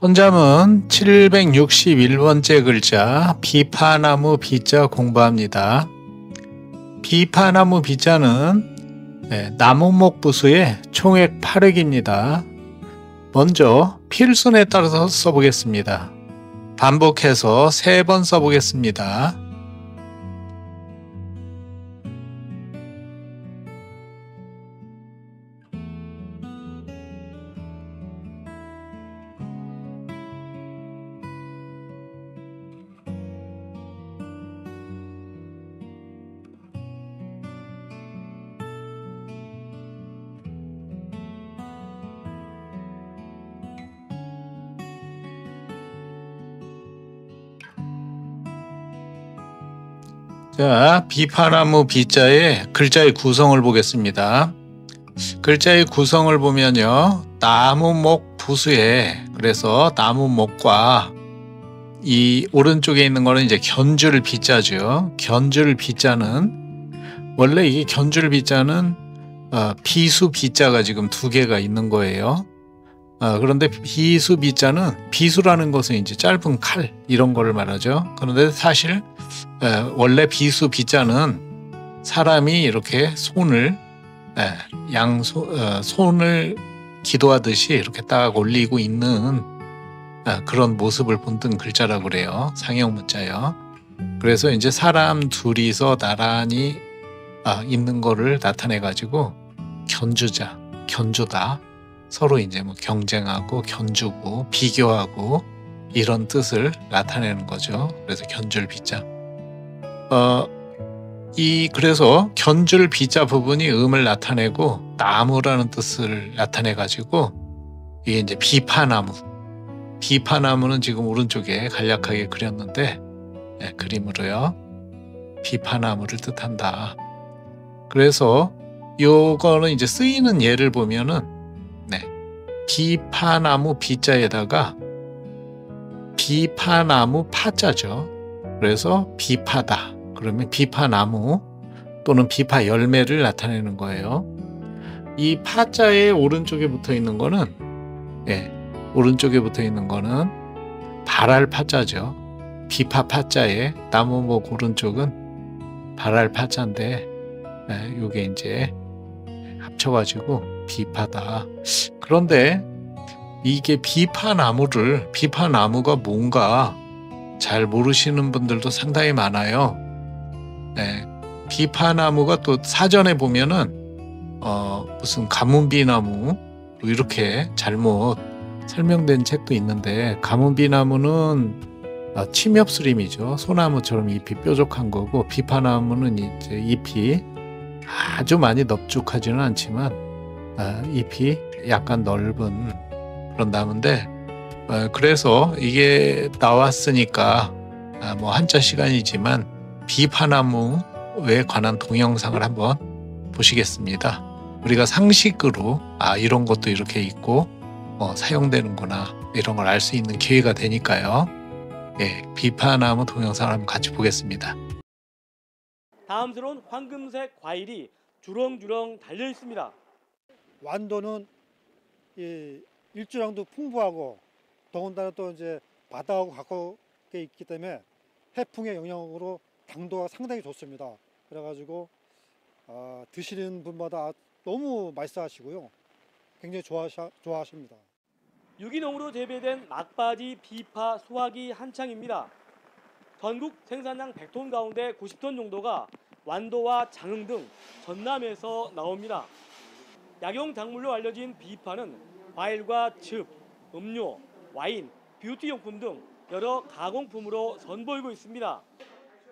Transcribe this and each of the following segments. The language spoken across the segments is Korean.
손자문 761번째 글자 비파나무 비자 공부합니다. 비파나무 비자는 나무목 부수의 총액 8획입니다. 먼저 필순에 따라서 써보겠습니다. 반복해서 3번 써보겠습니다. 자, 비파나무 비자의 글자의 구성을 보겠습니다. 글자의 구성을 보면요, 나무목 부수에, 그래서 나무목과 이 오른쪽에 있는 거는 이제 견줄 비자죠. 견줄 비자는 원래 이게 견줄 비자는 비수 비자가 지금 2개가 있는 거예요. 그런데 비수 비자는 비수라는 것은 이제 짧은 칼 이런 거를 말하죠. 그런데 사실 원래 비수 비자는 사람이 이렇게 손을 손을 기도하듯이 이렇게 딱 올리고 있는 그런 모습을 본뜬 글자라고 그래요. 상형 문자요. 그래서 이제 사람 둘이서 나란히 있는 거를 나타내 가지고 견주자, 견주다. 서로 이제 뭐 경쟁하고 견주고 비교하고 이런 뜻을 나타내는 거죠. 그래서 견줄 비자. 그래서 견줄 비자 부분이 음을 나타내고 나무라는 뜻을 나타내 가지고 이게 이제 비파나무. 비파나무는 지금 오른쪽에 간략하게 그렸는데 그림으로요. 비파나무를 뜻한다. 그래서 요거는 이제 쓰이는 예를 보면은 비파나무 비자에다가 비파나무 파자죠. 그래서 비파다. 그러면 비파나무 또는 비파 열매를 나타내는 거예요. 이 파자의 오른쪽에 붙어 있는 거는 오른쪽에 붙어 있는 거는 발알 파자죠. 비파 파자의 나무목 오른쪽은 발알 파자인데 요게 이제 합쳐가지고 비파다. 그런데 이게 비파나무가 뭔가 잘 모르시는 분들도 상당히 많아요. 비파나무가 또 사전에 보면은 무슨 가문비나무 이렇게 잘못 설명된 책도 있는데, 가문비나무는 침엽수림이죠. 소나무처럼 잎이 뾰족한 거고, 비파나무는 이제 잎이 아주 많이 넙죽하지는 않지만 잎이 약간 넓은 그런 나무인데, 그래서 이게 나왔으니까 뭐 한자 시간이지만 비파나무에 관한 동영상을 한번 보시겠습니다. 우리가 상식으로 이런 것도 이렇게 있고 사용되는구나 이런 걸 알 수 있는 기회가 되니까요. 비파나무 동영상을 한번 같이 보겠습니다. 다음스러운 황금색 과일이 주렁주렁 달려 있습니다. 완도는 일조량도 풍부하고 더군다나 또 이제 바다하고 가깝게 있기 때문에 해풍의 영향으로 당도가 상당히 좋습니다. 그래가지고 드시는 분마다 너무 맛있어하시고요, 굉장히 좋아하십니다. 유기농으로 재배된 막바지 비파 수확이 한창입니다. 전국 생산량 100톤 가운데 90톤 정도가 완도와 장흥 등 전남에서 나옵니다. 약용작물로 알려진 비파는 과일과 즙, 음료, 와인, 뷰티용품 등 여러 가공품으로 선보이고 있습니다.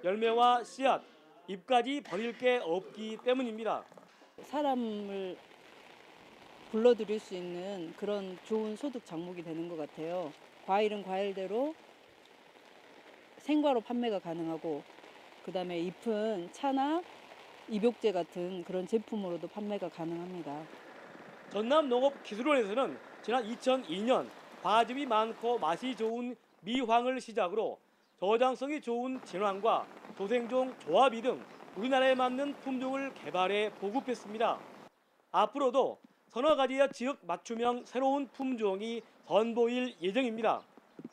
열매와 씨앗, 잎까지 버릴 게 없기 때문입니다. 사람을 불러들일 수 있는 그런 좋은 소득 작목이 되는 것 같아요. 과일은 과일대로 생과로 판매가 가능하고, 그 다음에 잎은 차나 입욕제 같은 그런 제품으로도 판매가 가능합니다. 전남농업기술원에서는 지난 2002년 과즙이 많고 맛이 좋은 미황을 시작으로 저장성이 좋은 진황과 조생종 조합이 등 우리나라에 맞는 품종을 개발해 보급했습니다. 앞으로도 서너 가지의 지역 맞춤형 새로운 품종이 선보일 예정입니다.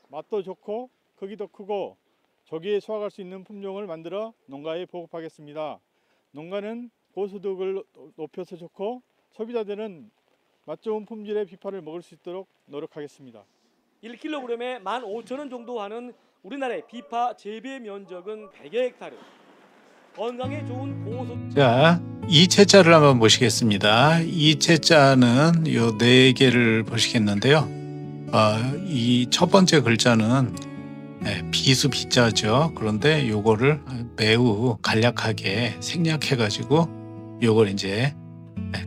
맛도 좋고 크기도 크고 조기에 수확할 수 있는 품종을 만들어 농가에 보급하겠습니다. 농가는 고소득을 높여서 좋고 소비자들은 맛 좋은 품질의 비파를 먹을 수 있도록 노력하겠습니다. 1kg에 15,000원 정도 하는 우리나라의 비파 재배 면적은 100여 헥타르. 건강에 좋은 고소. 자, 이채자를 한번 보시겠습니다. 이채자는 요 네 개를 보시겠는데요. 이 첫 번째 글자는 비수 비자죠. 그런데 요거를 매우 간략하게 생략해가지고 요걸 이제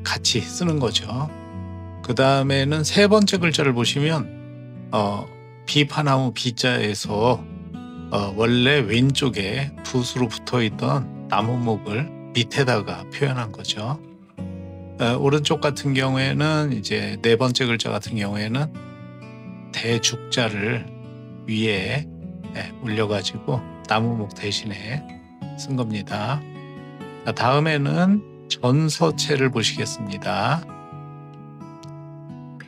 같이 쓰는 거죠. 그 다음에는 세 번째 글자를 보시면 비파나무 비자에서 원래 왼쪽에 붓으로 붙어있던 나무목을 밑에다가 표현한 거죠. 오른쪽 같은 경우에는 이제 네 번째 글자 같은 경우에는 대죽자를 위에 올려가지고 나무목 대신에 쓴 겁니다. 다음에는 전서체를 보시겠습니다.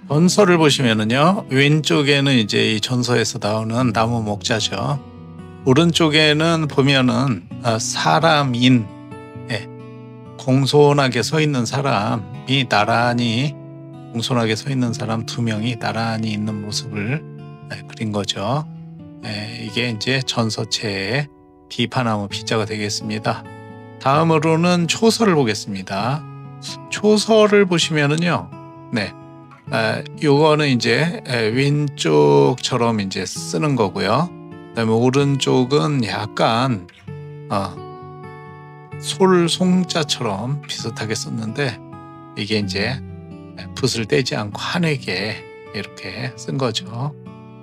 전서를 보시면은요, 왼쪽에는 이제 이 전서에서 나오는 나무 목자죠. 오른쪽에는 보면은 사람인, 공손하게 서 있는 사람이 나란히, 공손하게 서 있는 사람 두 명이 나란히 있는 모습을 그린 거죠. 이게 이제 전서체의 비파나무 비자가 되겠습니다. 다음으로는 초서를 보겠습니다. 초서를 보시면은요, 요거는 이제 왼쪽처럼 이제 쓰는 거고요. 그다음에 오른쪽은 약간 솔송자처럼 비슷하게 썼는데 이게 이제 붓을 떼지 않고 환하게 이렇게 쓴 거죠.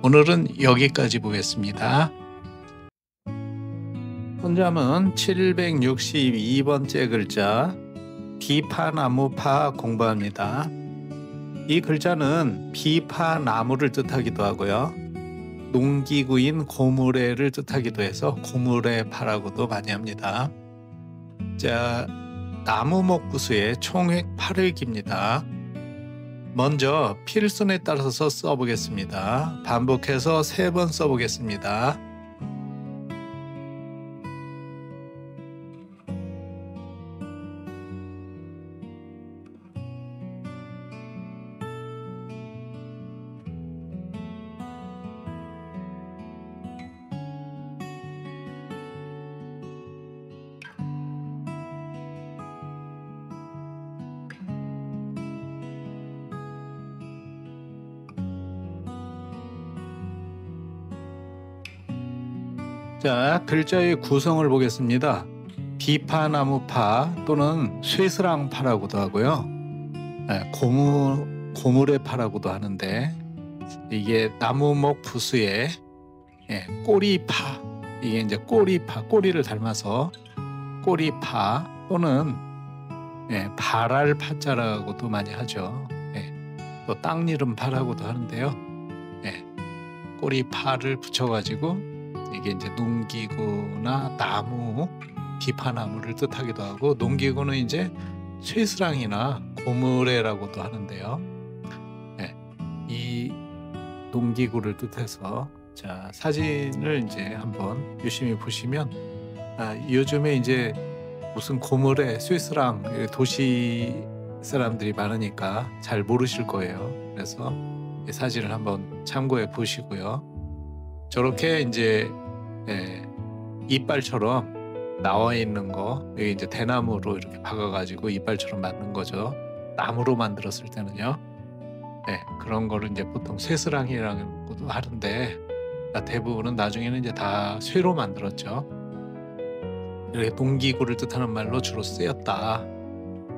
오늘은 여기까지 보겠습니다. 손잡은 762번째 글자 비파나무파 공부합니다. 이 글자는 비파나무를 뜻하기도 하고요. 농기구인 고무래를 뜻하기도 해서 고무래파라고도 많이 합니다. 자, 나무목 부수의 총획 8획입니다. 먼저 필순에 따라서 써보겠습니다. 반복해서 3번 써보겠습니다. 자, 글자의 구성을 보겠습니다. 비파나무파 또는 쇠스랑파라고도 하고요. 고무래파라고도 하는데 이게 나무목 부수의 꼬리파, 이게 이제 꼬리파, 꼬리를 닮아서 꼬리파 또는 발알파자라고도 많이 하죠. 또 땅이름파라고도 하는데요. 꼬리파를 붙여가지고 이게 이제 농기구나 나무, 비파나무를 뜻하기도 하고, 농기구는 이제 쇠스랑이나 고무래라고도 하는데요. 이 농기구를 뜻해서, 자, 사진을 이제 한번 유심히 보시면 요즘에 이제 무슨 고무래, 쇠스랑 도시 사람들이 많으니까 잘 모르실 거예요. 그래서 이 사진을 한번 참고해 보시고요. 저렇게 이제 이빨처럼 나와 있는 거, 여기 이제 대나무로 이렇게 박아가지고 이빨처럼 만든 거죠. 나무로 만들었을 때는요. 그런 거를 이제 보통 쇠스랑이라고도 하는데 대부분은 나중에는 이제 다 쇠로 만들었죠. 이렇게 농기구를 뜻하는 말로 주로 쓰였다.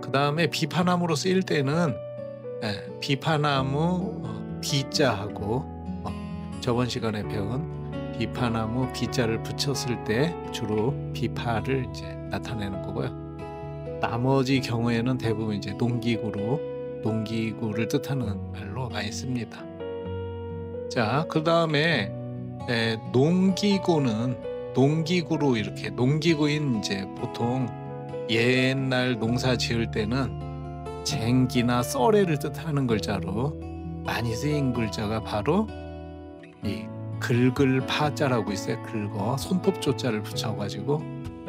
그 다음에 비파나무로 쓰일 때는 비파나무 비자하고 저번 시간에 배운 비파나무 비자를 붙였을 때 주로 비파를 이제 나타내는 거고요. 나머지 경우에는 대부분 이제 농기구를 뜻하는 말로 많이 씁니다. 자, 그 다음에 농기구로 이렇게 농기구인 이제 보통 옛날 농사 지을 때는 쟁기나 썰애를 뜻하는 글자로 많이 쓰인 글자가 바로 이 긁을 파자라고 있어요. 긁어 손톱조자를 붙여가지고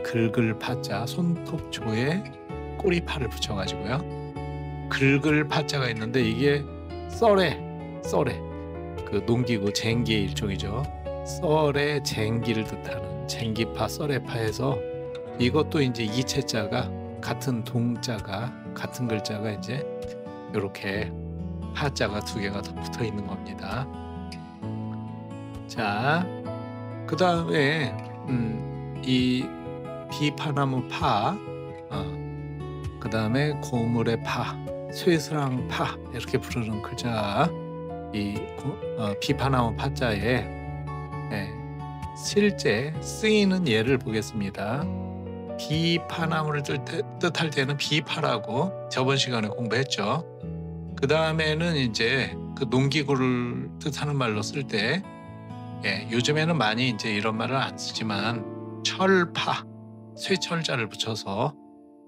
긁을 파자, 손톱조에 꼬리파를 붙여가지고요. 긁을 파자가 있는데 이게 썰애 그 농기구 쟁기의 일종이죠. 썰애 쟁기를 뜻하는 쟁기파 썰애파에서 이것도 이제 이체자가 같은 동자가 같은 글자가 이제 이렇게 파자가 두 개가 더 붙어 있는 겁니다. 자, 그 다음에 이 비파나무 파, 그 다음에 고물의 파, 쇠스랑 파 이렇게 부르는 글자, 이 비파나무 파자에 실제 쓰이는 예를 보겠습니다. 비파나무를 뜻할 때는 비파라고 저번 시간에 공부했죠. 그 다음에는 이제 그 농기구를 뜻하는 말로 쓸 때, 요즘에는 많이 이제 이런 말을 안 쓰지만 철파, 쇠철자를 붙여서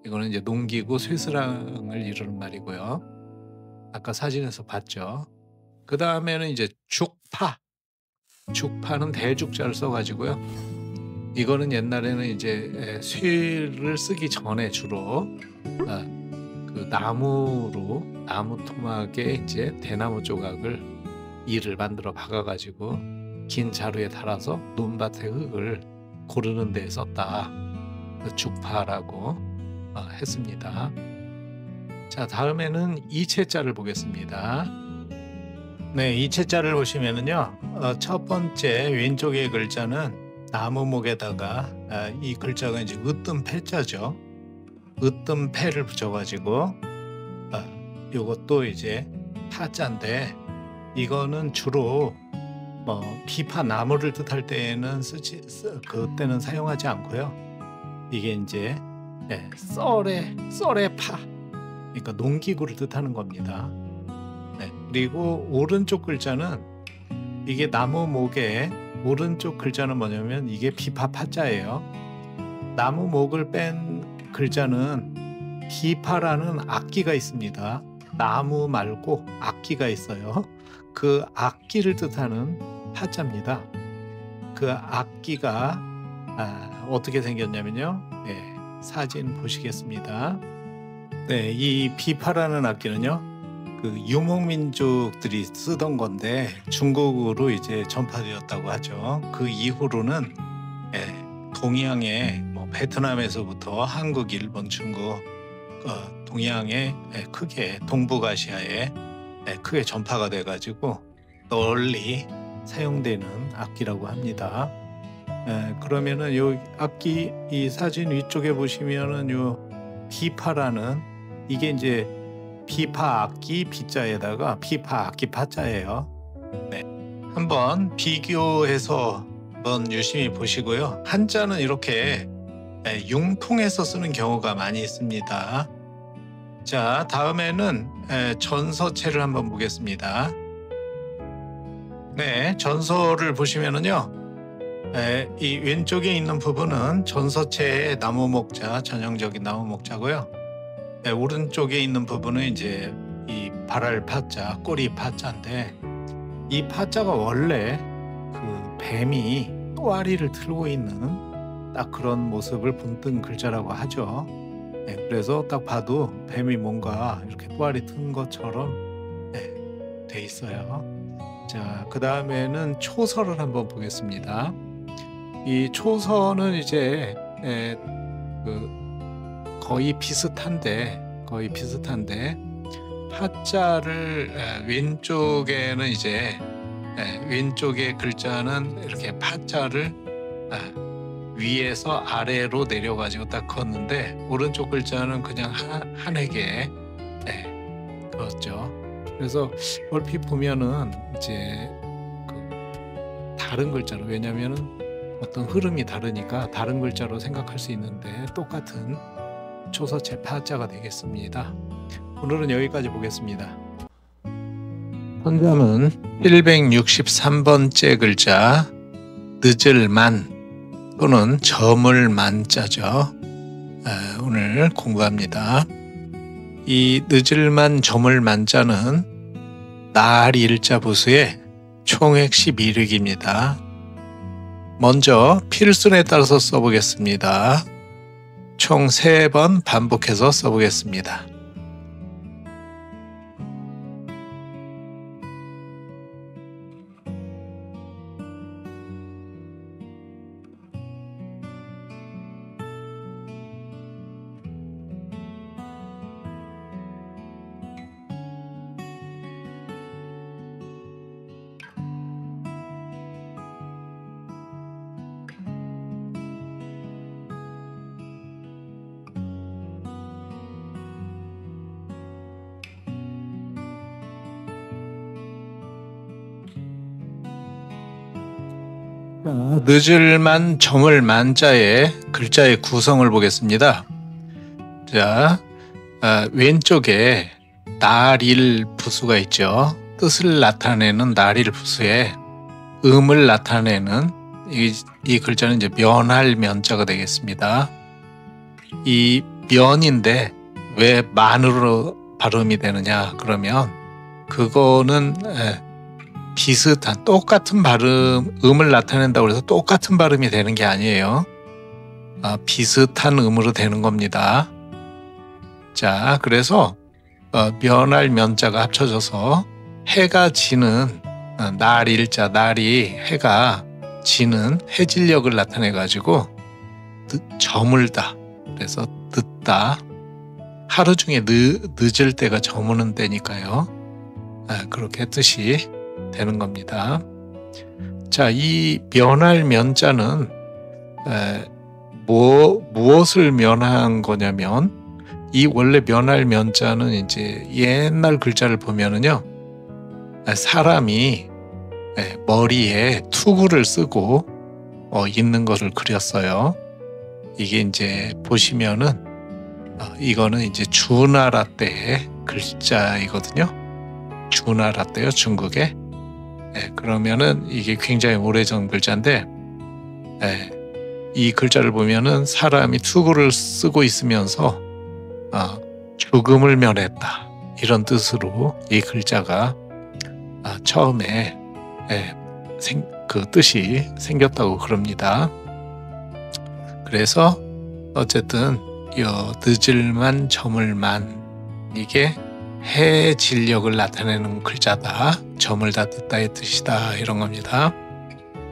이거는 이제 농기구 쇠스랑을 이루는 말이고요. 아까 사진에서 봤죠. 그 다음에는 이제 죽파는 대죽자를 써가지고요. 이거는 옛날에는 이제 쇠를 쓰기 전에 주로 그 나무 토막에 이제 대나무 조각을 이를 만들어 박아가지고 긴 자루에 달아서 논밭의 흙을 고르는 데 썼다. 죽파라고 했습니다. 자, 다음에는 이체자를 보겠습니다. 네, 이체자를 보시면은요, 첫 번째 왼쪽의 글자는 나무목에다가 이 글자가 이제 으뜸 패자죠. 으뜸 패를 붙여가지고 요것도 이제 파자인데 이거는 주로 뭐 비파 나무를 뜻할 때에는 그때는 사용하지 않고요. 이게 이제 썰의 파, 그러니까 농기구를 뜻하는 겁니다. 네, 그리고 오른쪽 글자는 이게 나무목에 오른쪽 글자는 뭐냐면 이게 비파 파자예요. 나무목을 뺀 글자는 비파라는 악기가 있습니다. 나무 말고 악기가 있어요. 그 악기를 뜻하는 파자입니다. 그 악기가 어떻게 생겼냐면요. 사진 보시겠습니다. 네, 이 비파라는 악기는요. 그 유목민족들이 쓰던 건데 중국으로 이제 전파되었다고 하죠. 그 이후로는 동양의 뭐 베트남에서부터 한국, 일본, 중국, 동양에 크게 동북아시아에 크게 전파가 돼가지고 널리 사용되는 악기라고 합니다. 그러면은 요 악기 이 사진 위쪽에 보시면은 요 비파라는 이게 이제 비파 악기 비자에다가 비파 악기 파자예요. 네. 한번 비교해서 한번 유심히 보시고요. 한자는 이렇게 융통해서 쓰는 경우가 많이 있습니다. 자, 다음에는 전서체를 한번 보겠습니다. 네, 전서를 보시면은요. 이 왼쪽에 있는 부분은 전서체의 나무목자, 전형적인 나무목자고요. 오른쪽에 있는 부분은 이제 이 발알 파자, 꼬리 파자인데 이 파자가 원래 그 뱀이 또아리를 들고 있는 딱 그런 모습을 본뜬 글자라고 하죠. 그래서 딱 봐도 뱀이 뭔가 이렇게 또아리 튼 것처럼 돼 있어요. 자, 그 다음에는 초서를 한번 보겠습니다. 이 초서는 이제 거의 비슷한데 파자를 왼쪽에는 이제 왼쪽의 글자는 이렇게 파자를 위에서 아래로 내려가지고 딱 그었는데 오른쪽 글자는 그냥 한 획에 그었죠. 그래서 얼핏 보면은 이제 그 다른 글자로, 왜냐면은 어떤 흐름이 다르니까 다른 글자로 생각할 수 있는데 똑같은 초서체 파자가 되겠습니다. 오늘은 여기까지 보겠습니다. 선점은 763번째 글자 늦을만 또는 점을 만자죠. 오늘 공부합니다. 이 늦을만 저물만 자는 날 일자 부수의 총핵시 미륵입니다. 먼저 필순에 따라서 써보겠습니다. 총 3번 반복해서 써보겠습니다. 늦을만 저물만 자의 글자의 구성을 보겠습니다. 자, 왼쪽에 날일 부수가 있죠. 뜻을 나타내는 날일 부수에 음을 나타내는 이 글자는 이제 면할 면자가 되겠습니다. 이 면인데 왜 만으로 발음이 되느냐 그러면 그거는 비슷한 똑같은 발음, 음을 나타낸다고 해서 똑같은 발음이 되는 게 아니에요. 비슷한 음으로 되는 겁니다. 자, 그래서 면할 면자가 합쳐져서 해가 지는 날 일자, 날이 해가 지는 해질녘을 나타내 가지고 저물다. 그래서 늦다. 하루 중에 늦을 때가 저무는 때니까요. 그렇게 뜻이 되는 겁니다. 자, 이 면할 면자는 무엇을 면한 거냐면 이 원래 면할 면자는 이제 옛날 글자를 보면은요, 사람이 머리에 투구를 쓰고 있는 것을 그렸어요. 이게 이제 보시면은 이거는 이제 주나라 때의 글자이거든요. 주나라 때요, 중국에. 그러면은 이게 굉장히 오래전 글자인데, 이 글자를 보면은 사람이 투구를 쓰고 있으면서 죽음을 면했다, 이런 뜻으로 이 글자가 처음에 그 뜻이 생겼다고 그럽니다. 그래서 어쨌든 늦을만 저물만, 이게 해질녘을 나타내는 글자다, 저물다 듣다의 뜻이다, 이런 겁니다.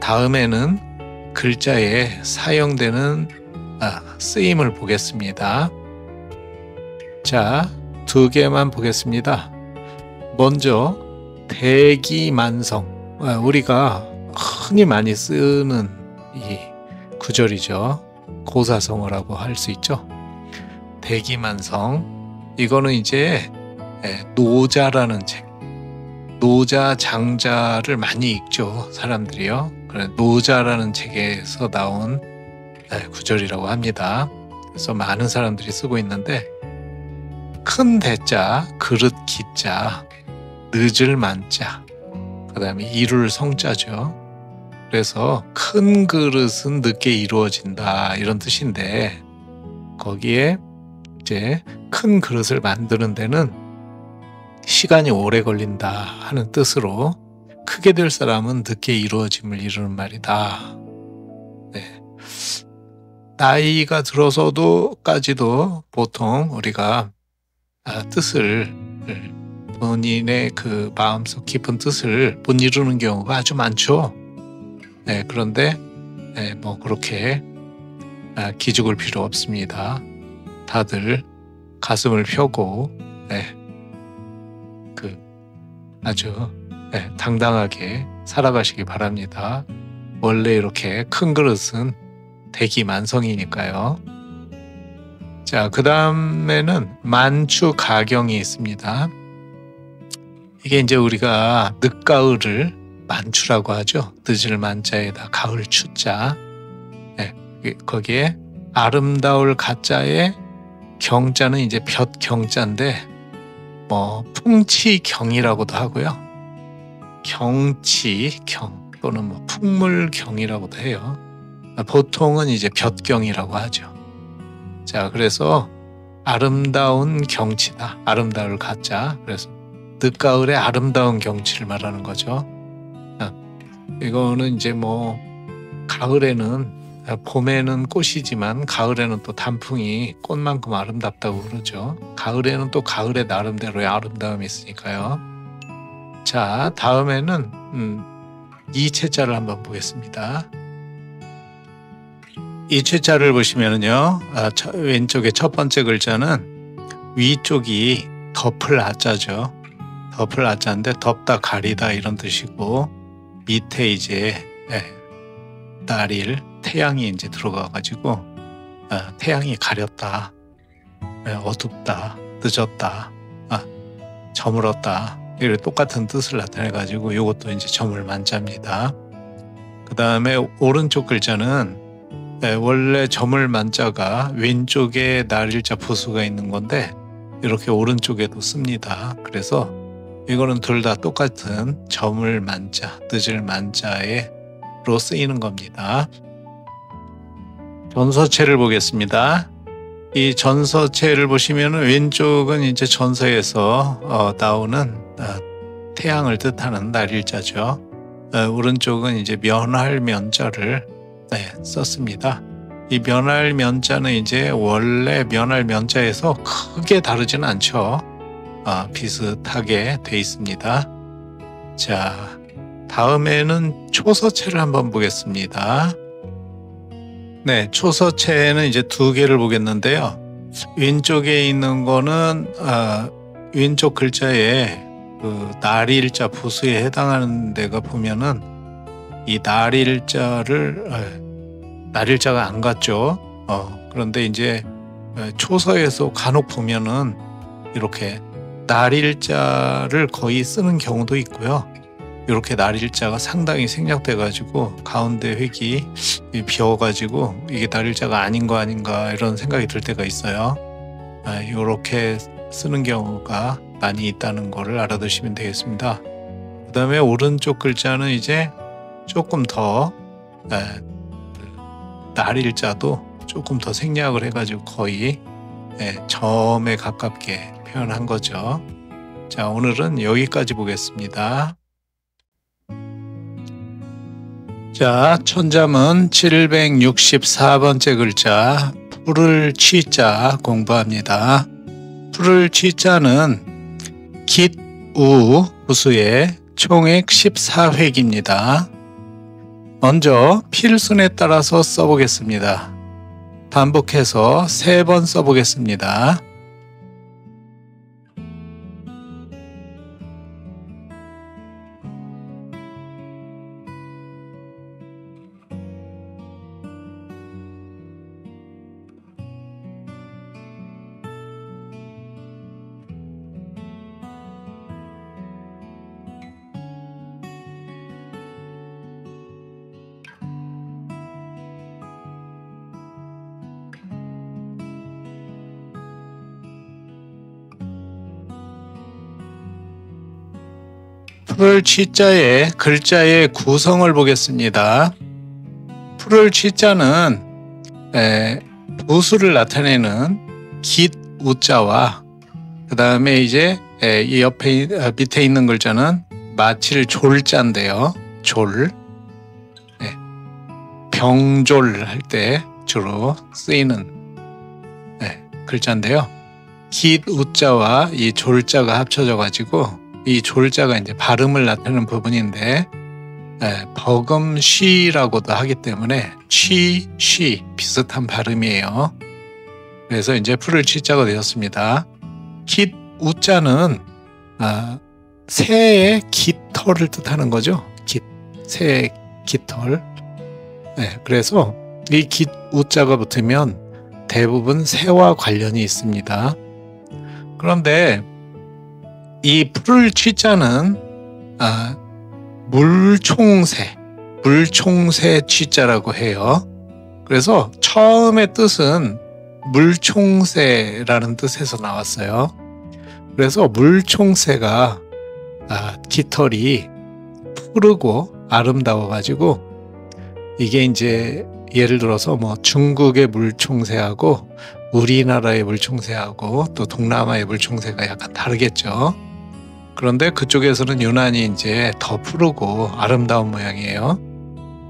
다음에는 글자에 사용되는 쓰임을 보겠습니다. 자, 2개만 보겠습니다. 먼저 대기만성, 우리가 흔히 많이 쓰는 이 구절이죠. 고사성어라고 할 수 있죠. 대기만성, 이거는 이제 노자라는 책, 노자 장자를 많이 읽죠, 사람들이요. 그래, 노자라는 책에서 나온 구절이라고 합니다. 그래서 많은 사람들이 쓰고 있는데, 큰 대자, 그릇 기자, 늦을 만자, 그 다음에 이룰 성자죠. 그래서 큰 그릇은 늦게 이루어진다, 이런 뜻인데, 거기에 이제 큰 그릇을 만드는 데는 시간이 오래 걸린다 하는 뜻으로 크게 될 사람은 늦게 이루어짐을 이루는 말이다. 나이가 들어서도까지도 보통 우리가 뜻을, 본인의 그 마음속 깊은 뜻을 못 이루는 경우가 아주 많죠. 그런데 뭐 그렇게 기죽을 필요 없습니다. 다들 가슴을 펴고 아주 당당하게 살아가시기 바랍니다. 원래 이렇게 큰 그릇은 대기만성이니까요. 자, 그 다음에는 만추가경이 있습니다. 이게 이제 우리가 늦가을을 만추라고 하죠. 늦을 만자에다 가을 추자. 거기에 아름다울 가자에 경자는 이제 볕경자인데, 뭐 풍치경이라고도 하고요. 경치경 또는 뭐 풍물경이라고도 해요. 보통은 이제 볕경이라고 하죠. 자, 그래서 아름다운 경치다. 아름다울 가짜. 그래서 늦가을의 아름다운 경치를 말하는 거죠. 이거는 이제 뭐 가을에는 봄에는 꽃이지만 가을에는 또 단풍이 꽃만큼 아름답다고 그러죠. 가을에는 또 가을의 나름대로의 아름다움이 있으니까요. 자, 다음에는 이체자를 한번 보겠습니다. 이체자를 보시면은요, 왼쪽에 첫 번째 글자는 위쪽이 덮을 아자죠. 덮을 아자인데 덮다 가리다 이런 뜻이고, 밑에 이제 날일 태양이 이제 들어가가지고 태양이 가렸다, 어둡다, 늦었다, 저물었다, 이런 똑같은 뜻을 나타내가지고 이것도 이제 저물 만자입니다. 그 다음에 오른쪽 글자는 원래 저물 만자가 왼쪽에 날일자 부수가 있는 건데 이렇게 오른쪽에도 씁니다. 그래서 이거는 둘 다 똑같은 저물 만자, 늦을 만자로 쓰이는 겁니다. 전서체를 보겠습니다. 이 전서체를 보시면 왼쪽은 이제 전서에서 나오는 태양을 뜻하는 날일자죠. 오른쪽은 이제 면할 면자를 썼습니다. 이 면할 면자는 이제 원래 면할 면자에서 크게 다르지는 않죠. 비슷하게 돼 있습니다. 자, 다음에는 초서체를 한번 보겠습니다. 네, 초서체는 이제 두 개를 보겠는데요. 왼쪽에 있는 거는 왼쪽 글자에 그 날일자 부수에 해당하는 데가 보면은 이 날일자가 안 같죠. 그런데 이제 초서에서 간혹 보면은 이렇게 날일자를 거의 쓰는 경우도 있고요. 이렇게 날일자가 상당히 생략돼 가지고 가운데 획이 비어 가지고 이게 날일자가 아닌 거 아닌가 이런 생각이 들 때가 있어요. 이렇게 쓰는 경우가 많이 있다는 거를 알아두시면 되겠습니다. 그 다음에 오른쪽 글자는 이제 조금 더 날일자도 조금 더 생략을 해가지고 거의 점에 가깝게 표현한 거죠. 자, 오늘은 여기까지 보겠습니다. 자, 천자문 764번째 글자 풀을 취자 공부합니다. 풀을 취자는 깃우 부수의 총액 14획입니다. 먼저 필순에 따라서 써보겠습니다. 반복해서 3번 써보겠습니다. 풀을 취자의 글자의 구성을 보겠습니다. 풀을 취자는 부수를 나타내는 깃 우자와 그 다음에 이제 이 옆에 밑에 있는 글자는 마칠 졸자인데요. 졸, 병졸 할 때 주로 쓰이는 글자인데요. 깃 우자와 이 졸자가 합쳐져 가지고 이 졸자가 이제 발음을 나타내는 부분인데 버금쉬라고도 하기 때문에 취, 쉬 비슷한 발음이에요. 그래서 이제 풀을 취자가 되었습니다. 깃 우자는 새의 깃털을 뜻하는 거죠. 새의 깃털. 그래서 이 깃 우자가 붙으면 대부분 새와 관련이 있습니다. 그런데 이 풀을 취자는 물총새 취자라고 해요. 그래서 처음의 뜻은 물총새라는 뜻에서 나왔어요. 그래서 물총새가 깃털이 푸르고 아름다워 가지고 이게 이제 예를 들어서 뭐 중국의 물총새하고 우리나라의 물총새하고 또 동남아의 물총새가 약간 다르겠죠. 그런데 그쪽에서는 유난히 이제 더 푸르고 아름다운 모양이에요.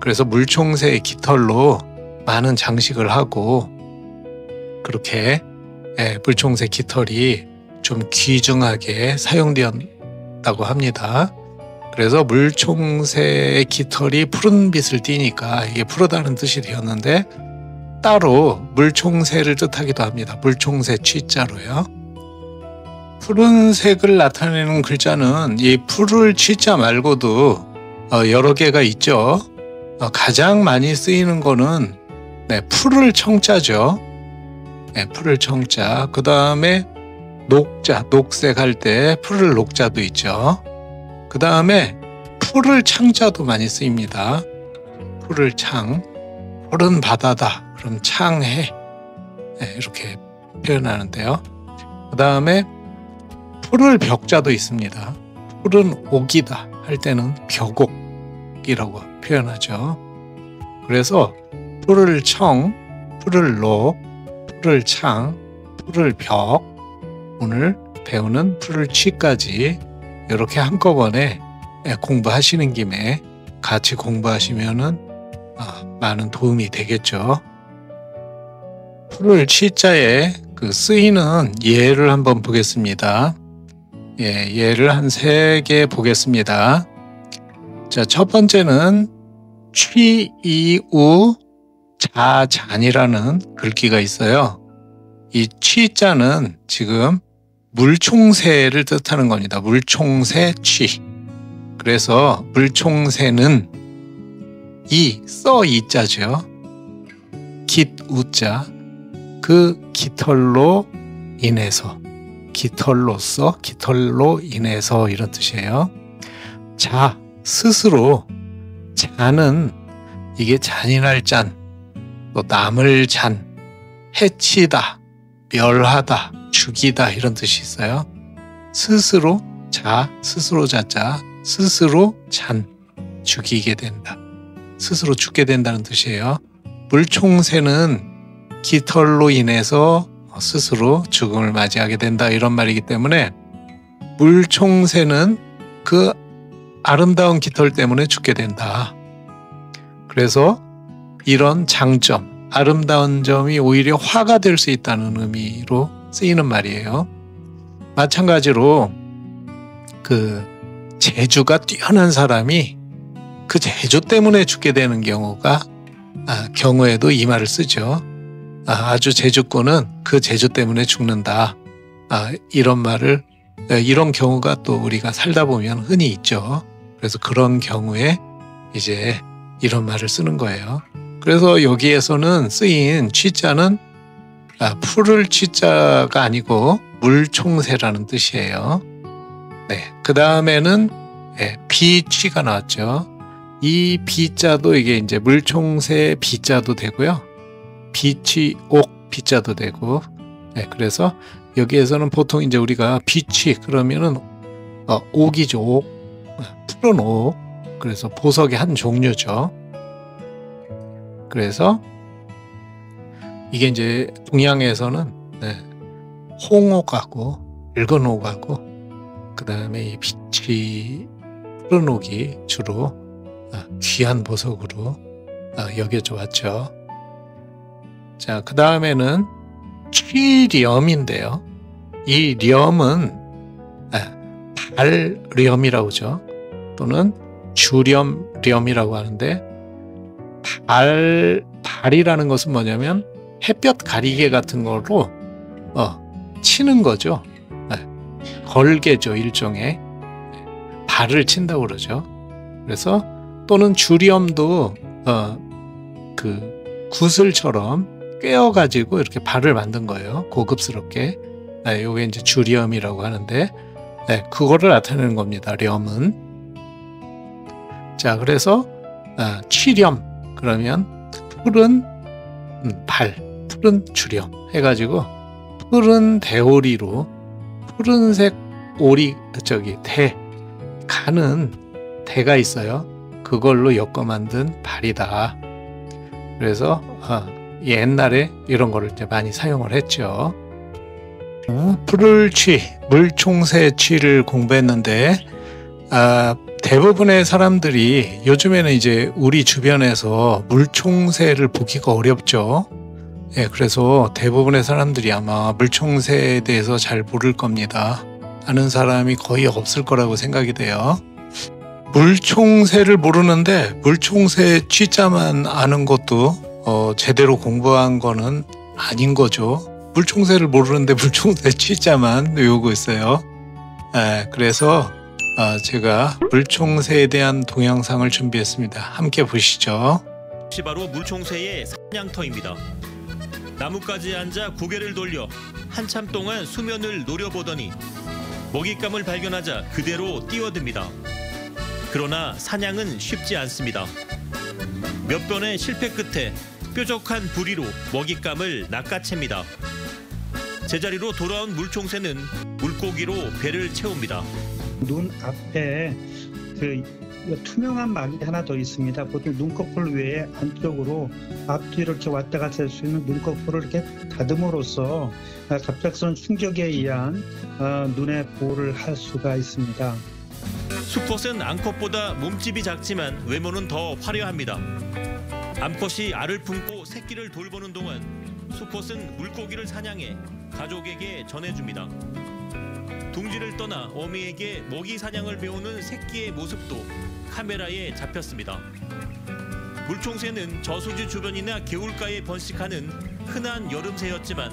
그래서 물총새의 깃털로 많은 장식을 하고 그렇게 물총새 깃털이 좀 귀중하게 사용되었다고 합니다. 그래서 물총새의 깃털이 푸른빛을 띠니까 이게 푸르다는 뜻이 되었는데 따로 물총새를 뜻하기도 합니다. 물총새 취자로요. 푸른색을 나타내는 글자는 이 푸를 취자 말고도 여러 개가 있죠. 가장 많이 쓰이는 거는 푸를 청자죠. 푸를 청자. 그 다음에 녹자, 녹색할 때 푸를 녹자도 있죠. 그 다음에 푸를 창자도 많이 쓰입니다. 푸를 창. 푸른 바다다. 그럼 창해. 이렇게 표현하는데요. 그 다음에 푸를 벽자도 있습니다. 푸른 옥이다 할 때는 벽옥이라고 표현하죠. 그래서 푸를 청, 푸를 녹, 푸를 창, 푸를 벽, 오늘 배우는 푸를 취까지 이렇게 한꺼번에 공부하시는 김에 같이 공부하시면은 많은 도움이 되겠죠. 푸를 취자에 그 쓰이는 예를 한번 보겠습니다. 예를 한 3개 보겠습니다. 자, 첫 번째는 취이우 자잔이라는 글귀가 있어요. 이 취자는 지금 물총새를 뜻하는 겁니다. 물총새 취. 그래서 물총새는 이자죠. 깃우자. 그 깃털로 인해서, 깃털로서, 깃털로 인해서 이런 뜻이에요. 자, 스스로. 잔은 이게 잔인할 잔, 또 남을 잔, 해치다, 멸하다, 죽이다 이런 뜻이 있어요. 스스로 자, 스스로 자자, 스스로 잔, 죽이게 된다. 스스로 죽게 된다는 뜻이에요. 물총새는 깃털로 인해서 스스로 죽음을 맞이하게 된다 이런 말이기 때문에 물총새는 그 아름다운 깃털 때문에 죽게 된다. 그래서 이런 장점, 아름다운 점이 오히려 화가 될 수 있다는 의미로 쓰이는 말이에요. 마찬가지로 그 재주가 뛰어난 사람이 그 재주 때문에 죽게 되는 경우에도 이 말을 쓰죠. 아주 재주꾼은 그 재주 때문에 죽는다. 이런 말을, 이런 경우가 또 우리가 살다 보면 흔히 있죠. 그래서 그런 경우에 이제 이런 말을 쓰는 거예요. 그래서 여기에서는 쓰인 취자는 풀을 취자가 아니고 물총새라는 뜻이에요. 그 다음에는 비취가 나왔죠. 이 비자도 이게 이제 물총새 비자도 되고요. 비취옥 비자도 되고. 그래서 여기에서는 보통 이제 우리가 비취 그러면은 옥이죠. 옥. 푸른 옥. 그래서 보석의 한 종류죠. 그래서 이게 이제 동양에서는 홍옥하고 붉은 옥하고 그 다음에 이 비취 푸른 옥이 주로 귀한 보석으로 여겨져 왔죠. 자, 그 다음에는 취렴인데요. 이 렴은 발렴이라고 하죠. 또는 주렴이라고 하는데 발이라는 것은 뭐냐면 햇볕 가리개 같은 거로 치는 거죠. 걸개죠. 일종의 발을 친다고 그러죠. 그래서 또는 주렴도 그 구슬처럼 꿰어가지고 이렇게 발을 만든 거예요. 고급스럽게. 요게 이제 주렴이라고 하는데 그거를 나타내는 겁니다. 렴은. 자, 그래서 취렴 그러면 푸른 발, 푸른 주렴 해가지고 푸른 대오리로 푸른색 오리 가는 대가 있어요. 그걸로 엮어 만든 발이다. 그래서 옛날에 이런 거를 이제 많이 사용을 했죠. 풀을취, 물총새취를 공부했는데 대부분의 사람들이 요즘에는 이제 우리 주변에서 물총새를 보기가 어렵죠. 예, 그래서 대부분의 사람들이 아마 물총새에 대해서 잘 모를 겁니다. 아는 사람이 거의 없을 거라고 생각이 돼요. 물총새를 모르는데 물총새 취자만 아는 것도 제대로 공부한 거는 아닌 거죠. 물총새를 모르는데 물총새 취자만 외우고 있어요. 그래서 제가 물총새에 대한 동영상을 준비했습니다. 함께 보시죠. 이것이 바로 물총새의 사냥터입니다. 나뭇가지에 앉아 고개를 돌려 한참 동안 수면을 노려보더니 먹잇감을 발견하자 그대로 뛰어듭니다. 그러나 사냥은 쉽지 않습니다. 몇 번의 실패 끝에 뾰족한 부리로 먹잇감을 낚아챕니다. 제자리로 돌아온 물총새는 물고기로 배를 채웁니다. 눈 앞에 투명한 막이 하나 더 있습니다. 보통 눈꺼풀 외에 안쪽으로 앞뒤로 이렇게 왔다 갔다 할 수 있는 눈꺼풀을 이렇게 다듬으로써 갑작스러운 충격에 의한 눈의 보호를 할 수가 있습니다. 수컷은 암컷보다 몸집이 작지만 외모는 더 화려합니다. 암컷이 알을 품고 새끼를 돌보는 동안 수컷은 물고기를 사냥해 가족에게 전해줍니다. 둥지를 떠나 어미에게 먹이 사냥을 배우는 새끼의 모습도 카메라에 잡혔습니다. 물총새는 저수지 주변이나 개울가에 번식하는 흔한 여름새였지만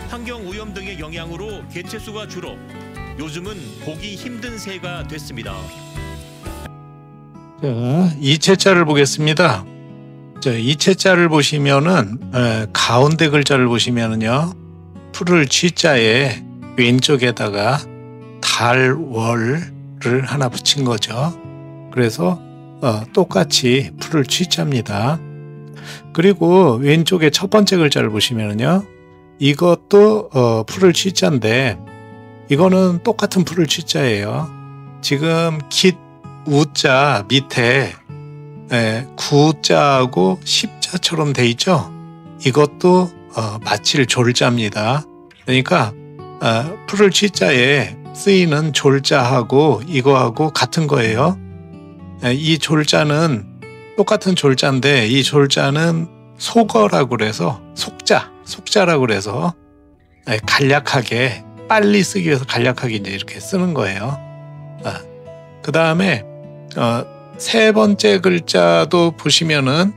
환경 오염 등의 영향으로 개체수가 줄어 요즘은 보기 힘든 새가 됐습니다. 자, 2채자를 보겠습니다. 자, 2채자를 보시면은 가운데 글자를 보시면은요. 풀을 쥐자에 왼쪽에다가 달월을 하나 붙인 거죠. 그래서 똑같이 풀을 쥐자입니다. 그리고 왼쪽에 첫 번째 글자를 보시면은요. 이것도 풀을 쥐자인데 이거는 똑같은 풀을 쥐자예요. 지금 깃 우자 밑에 구자하고 십자처럼 돼 있죠. 이것도 마칠 졸자입니다. 그러니까 풀을 쥐자에 쓰이는 졸자하고 이거하고 같은 거예요. 이 졸자는 똑같은 졸자인데 이 졸자는 속어라고 그래서 속자라고 그래서 간략하게 빨리 쓰기 위해서 간략하게 이제 이렇게 쓰는 거예요. 그 다음에 세 번째 글자도 보시면은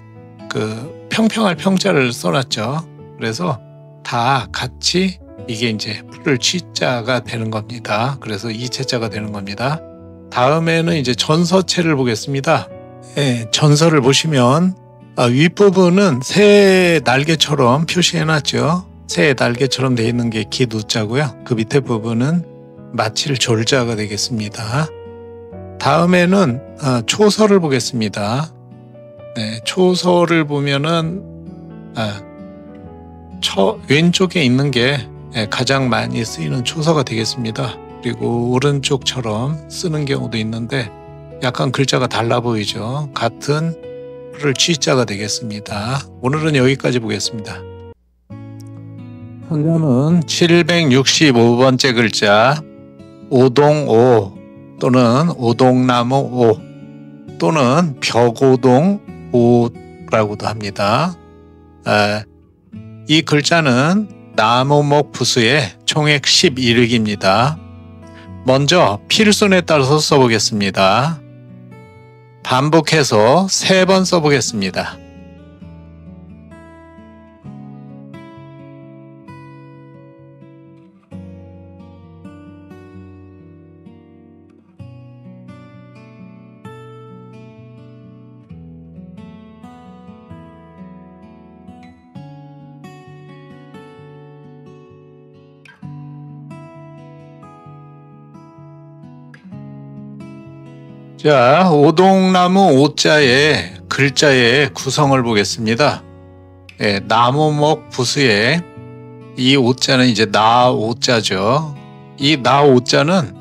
그 평평할 평자를 써놨죠. 그래서 다 같이 이게 이제 풀을 쥐자가 되는 겁니다. 그래서 이채자가 되는 겁니다. 다음에는 이제 전서체를 보겠습니다. 전서를 보시면 윗부분은 새 날개처럼 표시해놨죠. 새 날개처럼 되어 있는 게 기두자고요. 그 밑에 부분은 마칠 졸자가 되겠습니다. 다음에는 초서를 보겠습니다. 초서를 보면은 왼쪽에 있는 게 가장 많이 쓰이는 초서가 되겠습니다. 그리고 오른쪽처럼 쓰는 경우도 있는데 약간 글자가 달라 보이죠. 같은 풀을 쥐자가 되겠습니다. 오늘은 여기까지 보겠습니다. 현재는 765번째 글자 오동오 또는 오동나무 오 또는 벽오동 오라고도 합니다. 이 글자는 나무목 부수의 총액 11획입니다. 먼저 필순에 따라서 써보겠습니다. 반복해서 3번 써보겠습니다. 자, 오동나무 오자의 글자의 구성을 보겠습니다. 나무목 부수에 이 오자는 이제 나오자죠. 이 나오자는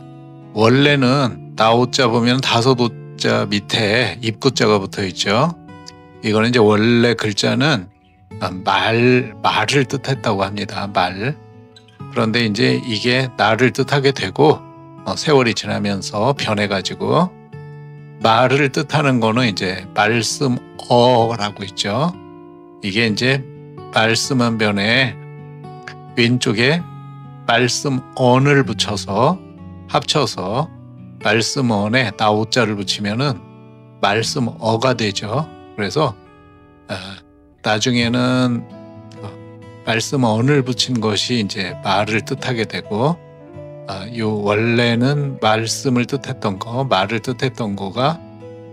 원래는 나오자 보면 다섯 오자 밑에 입구자가 붙어 있죠. 이거는 이제 원래 글자는 말을 뜻했다고 합니다. 말. 그런데 이제 이게 나를 뜻하게 되고 세월이 지나면서 변해가지고 말을 뜻하는 거는 이제 말씀어라고 있죠. 이게 이제 말씀한 변에 왼쪽에 말씀언을 붙여서 합쳐서 말씀언에 나오자를 붙이면은 말씀어가 되죠. 그래서 나중에는 말씀언을 붙인 것이 이제 말을 뜻하게 되고 요 원래는 말씀을 뜻했던 거, 말을 뜻했던 거가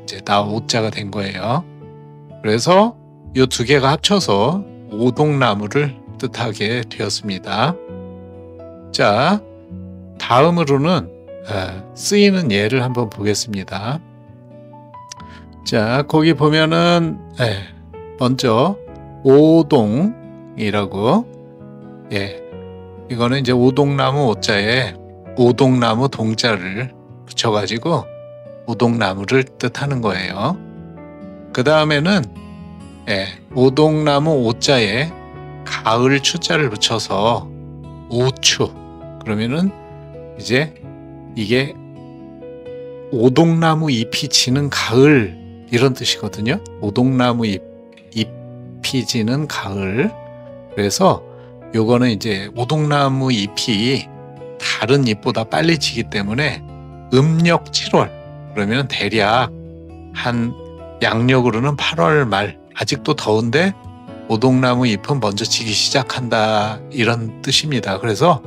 이제 나오자가 된 거예요. 그래서 요 두 개가 합쳐서 오동나무를 뜻하게 되었습니다. 자, 다음으로는 쓰이는 예를 한번 보겠습니다. 자, 거기 보면은 먼저 오동이라고, 이거는 이제 오동나무 오자에 오동나무 동자를 붙여가지고 오동나무를 뜻하는 거예요. 그 다음에는 오동나무 오자에 가을 추자를 붙여서 오추. 그러면은 이제 이게 오동나무 잎이 지는 가을 이런 뜻이거든요. 오동나무 잎이 지는 가을. 그래서 요거는 이제 오동나무 잎이 다른 잎보다 빨리 지기 때문에 음력 7월 그러면 대략 한 양력으로는 8월 말 아직도 더운데 오동나무 잎은 먼저 지기 시작한다 이런 뜻입니다. 그래서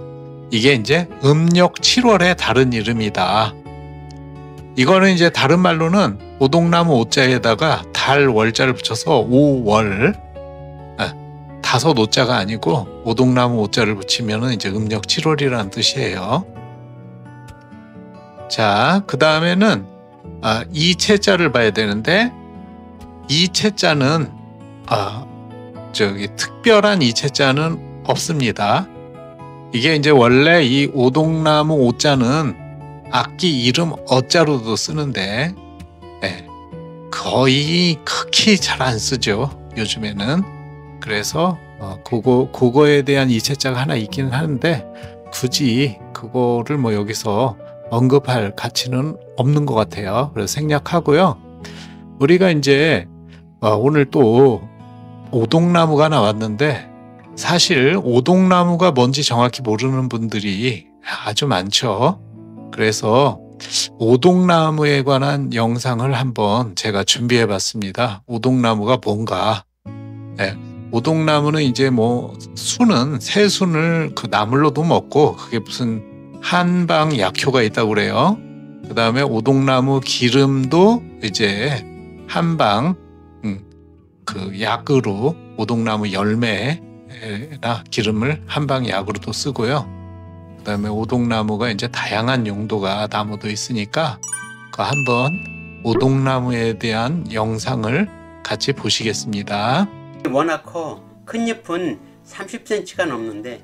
이게 이제 음력 7월의 다른 이름이다. 이거는 이제 다른 말로는 오동나무 오자에다가 달 월자를 붙여서 5월 다섯 오자가 아니고 오동나무 오자를 붙이면은 이제 음력 7월이라는 뜻이에요. 자, 그 다음에는 이채자를 봐야 되는데 이채자는 특별한 이채자는 없습니다. 이게 이제 원래 이 오동나무 오자는 악기 이름 어자로도 쓰는데 거의 극히 잘 안 쓰죠. 요즘에는. 그래서 그거에 대한 이채자가 하나 있기는 하는데 굳이 그거를 뭐 여기서 언급할 가치는 없는 것 같아요. 그래서 생략하고요. 우리가 이제 오늘 또 오동나무가 나왔는데 사실 오동나무가 뭔지 정확히 모르는 분들이 아주 많죠. 그래서 오동나무에 관한 영상을 한번 제가 준비해 봤습니다. 오동나무가 뭔가. 오동나무는 이제 뭐 새순을 그 나물로도 먹고 그게 무슨 한방 약효가 있다고 그래요. 그 다음에 오동나무 기름도 이제 한방 그 약으로 오동나무 열매나 기름을 한방 약으로도 쓰고요. 그 다음에 오동나무가 이제 다양한 용도가 나무도 있으니까 그 한번 오동나무에 대한 영상을 같이 보시겠습니다. 워낙 커 큰 잎은 30cm가 넘는데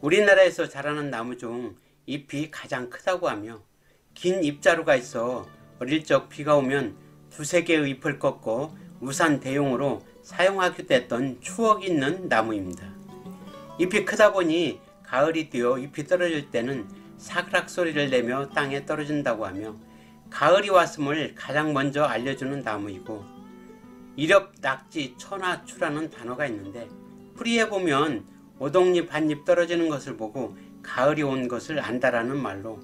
우리나라에서 자라는 나무 중 잎이 가장 크다고 하며 긴 잎자루가 있어 어릴 적 비가 오면 두세 개의 잎을 꺾고 우산 대용으로 사용하기도 했던 추억이 있는 나무입니다. 잎이 크다 보니 가을이 되어 잎이 떨어질 때는 사그락 소리를 내며 땅에 떨어진다고 하며 가을이 왔음을 가장 먼저 알려주는 나무이고 이렵, 낙지, 천화, 추라는 단어가 있는데 풀이해 보면 오동잎 한 잎 떨어지는 것을 보고 가을이 온 것을 안다라는 말로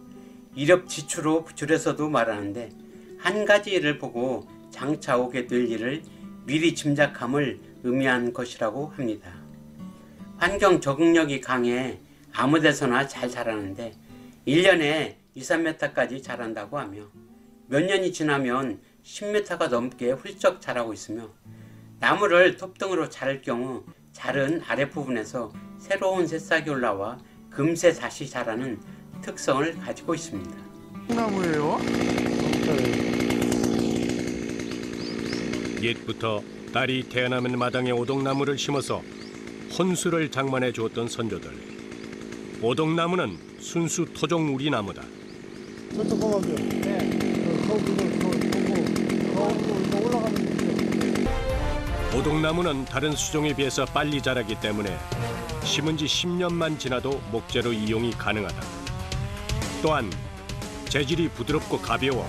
이렵 지추로 줄여서도 말하는데 한 가지 일을 보고 장차 오게 될 일을 미리 짐작함을 의미한 것이라고 합니다. 환경 적응력이 강해 아무 데서나 잘 자라는데 1년에 2-3m까지 자란다고 하며 몇 년이 지나면 10m가 넘게 훌쩍 자라고 있으며 나무를 톱등으로 자를 경우 자른 아랫부분에서 새로운 새싹이 올라와 금세 다시 자라는 특성을 가지고 있습니다. 나무예요? 옛부터 딸이 태어나면 마당에 오동나무를 심어서 혼수를 장만해 주었던 선조들. 오동나무는 순수 토종 우리나무다. 저쪽 봐봐요. 네. 거기 올라가는 오동나무는 다른 수종에 비해서 빨리 자라기 때문에 심은 지 10년만 지나도 목재로 이용이 가능하다. 또한 재질이 부드럽고 가벼워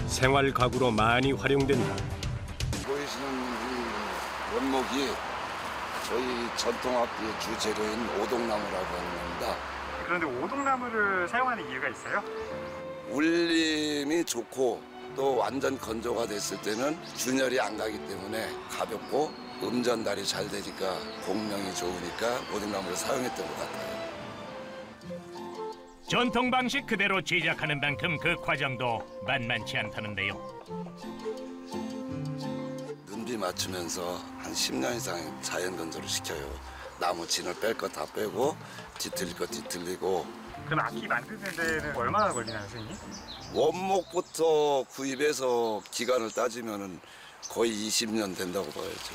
생활 가구로 많이 활용된다. 보이시는 이 원목이 저희 전통 악기의 주재료인 오동나무라고 하는 겁니다. 그런데 오동나무를 사용하는 이유가 있어요? 울림이 좋고 또 완전 건조가 됐을 때는 균열이 안 가기 때문에 가볍고 음전달이 잘 되니까 공명이 좋으니까 오동나무를 사용했던 것 같아요. 전통 방식 그대로 제작하는 만큼 그 과정도 만만치 않다는데요. 눈비 맞추면서 한 10년 이상 자연 건조를 시켜요. 나무 진을 뺄 거 다 빼고 뒤틀릴 거 뒤틀리고. 그럼 악기 만드는 데는 얼마나 걸리나요, 선생님? 원목부터 구입해서 기간을 따지면 거의 20년 된다고 봐야죠.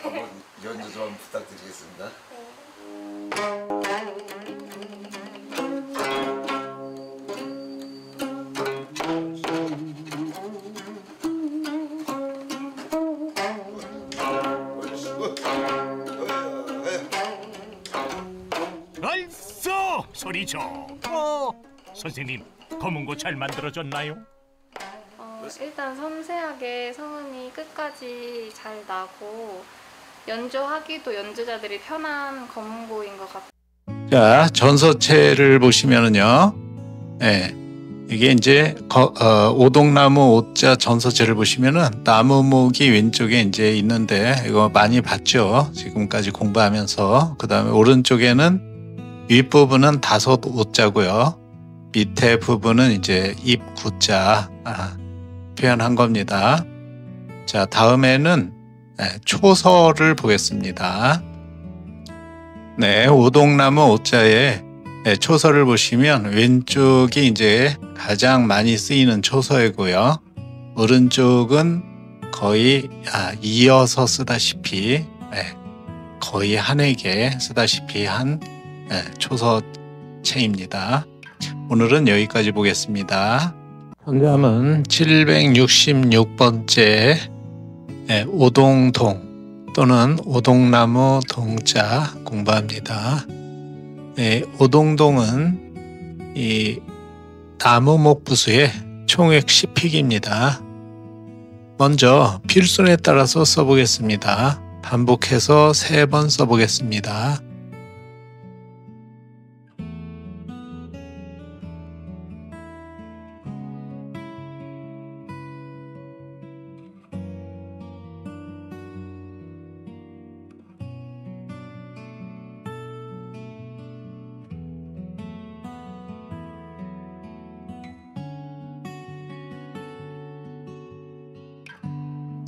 한번 연주 좀 부탁드리겠습니다. 얼쏘 소리 좋고. 선생님, 검은 거 잘 만들어졌나요? 일단 섬세하게 성음이 끝까지 잘 나고 연주하기도 연주자들이 편한 검은고인 것 같아요. 자, 전서체를 보시면은요, 예, 이게 이제 오동나무 오자 전서체를 보시면은 나무목이 왼쪽에 이제 있는데 이거 많이 봤죠? 지금까지 공부하면서. 그 다음에 오른쪽에는 윗부분은 다섯 오자고요. 밑에 부분은 이제 입 구자 표현한 겁니다. 자, 다음에는 초서를 보겠습니다. 네, 오동나무 오자의 초서를 보시면 왼쪽이 이제 가장 많이 쓰이는 초서이고요. 오른쪽은 거의 이어서 쓰다시피 거의 한에게 쓰다시피 한 초서체입니다. 오늘은 여기까지 보겠습니다. 현감은 766번째 오동동 또는 오동나무 동자 공부합니다. 네, 오동동은 이 나무목 부수의 총획 10픽입니다. 먼저 필순에 따라서 써보겠습니다. 반복해서 3번 써보겠습니다.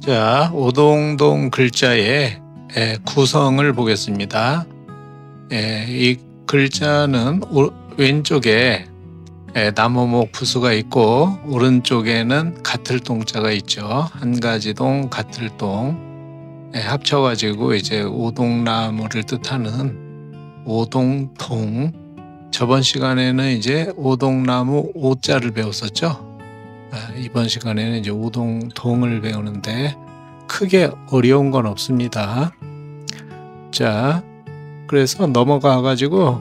자, 오동동 글자의 구성을 보겠습니다. 이 글자는 왼쪽에 나무목 부수가 있고 오른쪽에는 가틀동자가 있죠. 한 가지 동, 가틀동 합쳐가지고 이제 오동나무를 뜻하는 오동동. 저번 시간에는 이제 오동나무 오자를 배웠었죠. 이번 시간에는 이제 오동동을 배우는데 크게 어려운 건 없습니다. 자, 그래서 넘어가 가지고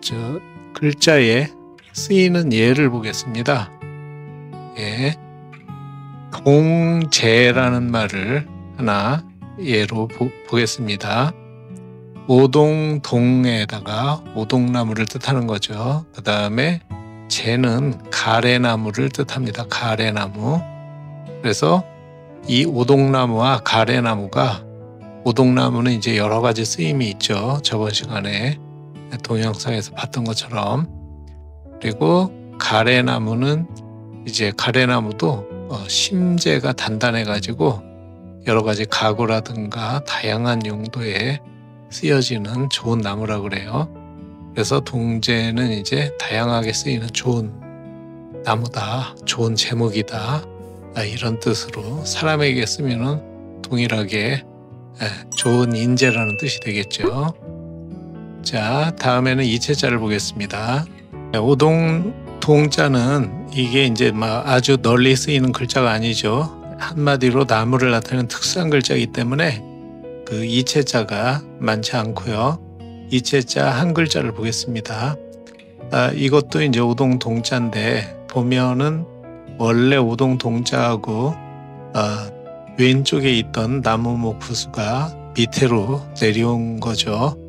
저 글자에 쓰이는 예를 보겠습니다. 예, 동재라는 말을 하나 예로 보겠습니다. 오동동에다가 오동나무를 뜻하는 거죠. 그 다음에 재는 가래나무를 뜻합니다. 가래나무. 그래서 이 오동나무와 가래나무가, 오동나무는 이제 여러 가지 쓰임이 있죠. 저번 시간에 동영상에서 봤던 것처럼. 그리고 가래나무는 이제 가래나무도 심재가 단단해 가지고 여러 가지 가구라든가 다양한 용도에 쓰여지는 좋은 나무라고 그래요. 그래서 동재는 이제 다양하게 쓰이는 좋은 나무다, 좋은 제목이다, 이런 뜻으로 사람에게 쓰면은 동일하게 좋은 인재라는 뜻이 되겠죠. 자, 다음에는 이체자를 보겠습니다. 오동동 동자는 이게 이제 막 아주 널리 쓰이는 글자가 아니죠. 한마디로 나무를 나타내는 특수한 글자이기 때문에 그 이체자가 많지 않고요. 이체자 한 글자를 보겠습니다. 이것도 이제 오동 동자인데 보면은 원래 오동 동자하고 왼쪽에 있던 나무목 부수가 밑으로 내려온 거죠.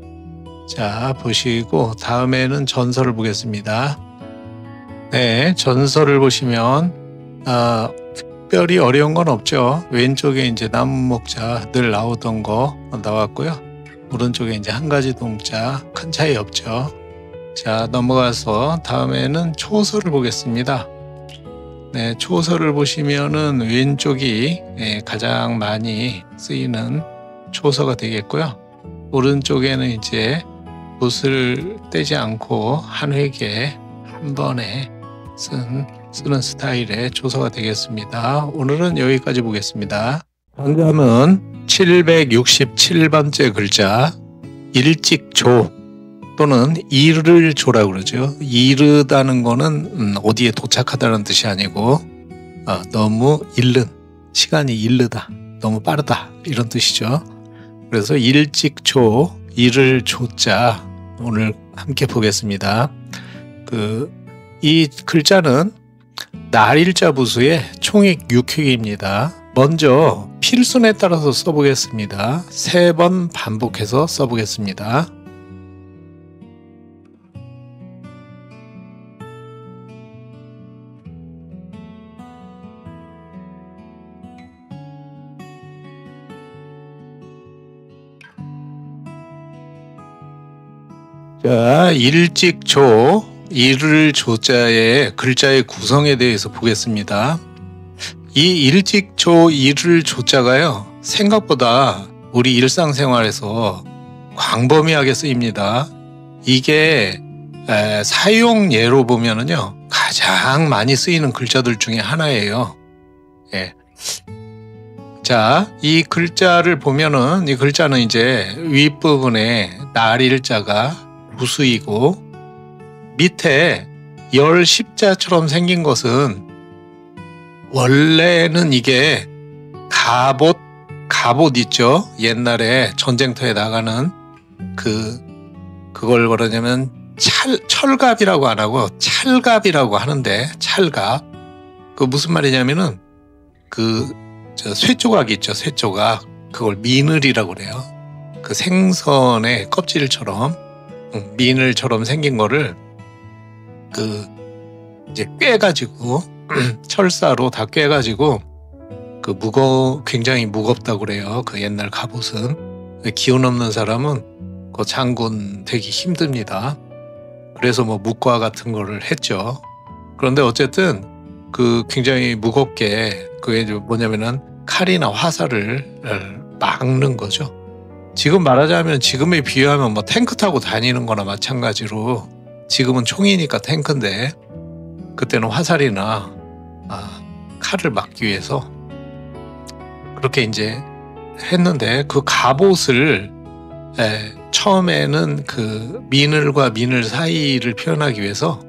자, 보시고 다음에는 전설을 보겠습니다. 네, 전설을 보시면 특별히 어려운 건 없죠. 왼쪽에 이제 나무목자 늘 나오던 거 나왔고요. 오른쪽에 이제 한 가지 동자 큰 차이 없죠. 자, 넘어가서 다음에는 초설을 보겠습니다. 네, 초설을 보시면은 왼쪽이 가장 많이 쓰이는 초서가 되겠고요. 오른쪽에는 이제 붓을 떼지 않고 한 획에 한 번에 쓰는 스타일의 초서가 되겠습니다. 오늘은 여기까지 보겠습니다. 다음은 767번째 글자 일찍조 또는 이르조라고 그러죠. 이르다는 거는 어디에 도착하다는 뜻이 아니고 너무 이른, 시간이 이르다, 너무 빠르다 이런 뜻이죠. 그래서 일찍조, 이를 조자 오늘 함께 보겠습니다. 이 글자는 날일자 부수의 총익 6획입니다. 먼저 필순에 따라서 써보겠습니다. 3번 반복해서 써보겠습니다. 자, 일찍조, 이를 조자의 글자의 구성에 대해서 보겠습니다. 이 일찍조, 이를 조자가요, 생각보다 우리 일상생활에서 광범위하게 쓰입니다. 이게 사용 예로 보면은요, 가장 많이 쓰이는 글자들 중에 하나예요. 예. 자, 이 글자를 보면은 이 글자는 이제 윗부분에 날일자가 부수이고 밑에 열 십자처럼 생긴 것은 원래는 이게 갑옷 있죠. 옛날에 전쟁터에 나가는 그걸 뭐라냐면 철갑이라고 안 하고 찰갑이라고 하는데, 찰갑. 그 무슨 말이냐면은 저 쇠조각 있죠. 쇠조각. 그걸 미늘이라고 그래요. 그 생선의 껍질처럼 미늘처럼 생긴 거를 이제 꿰가지고 철사로 다 꿰가지고 굉장히 무겁다고 그래요. 그 옛날 갑옷은 기운 없는 사람은 그 장군 되기 힘듭니다. 그래서 뭐 묵과 같은 거를 했죠. 그런데 어쨌든 굉장히 무겁게 그게 뭐냐면은 칼이나 화살을 막는 거죠. 지금 말하자면 지금에 비유하면 뭐 탱크 타고 다니는 거나 마찬가지로, 지금은 총이니까 탱크인데 그때는 화살이나 칼을 막기 위해서 그렇게 이제 했는데, 그 갑옷을 처음에는 그 미늘과 미늘 사이를 표현하기 위해서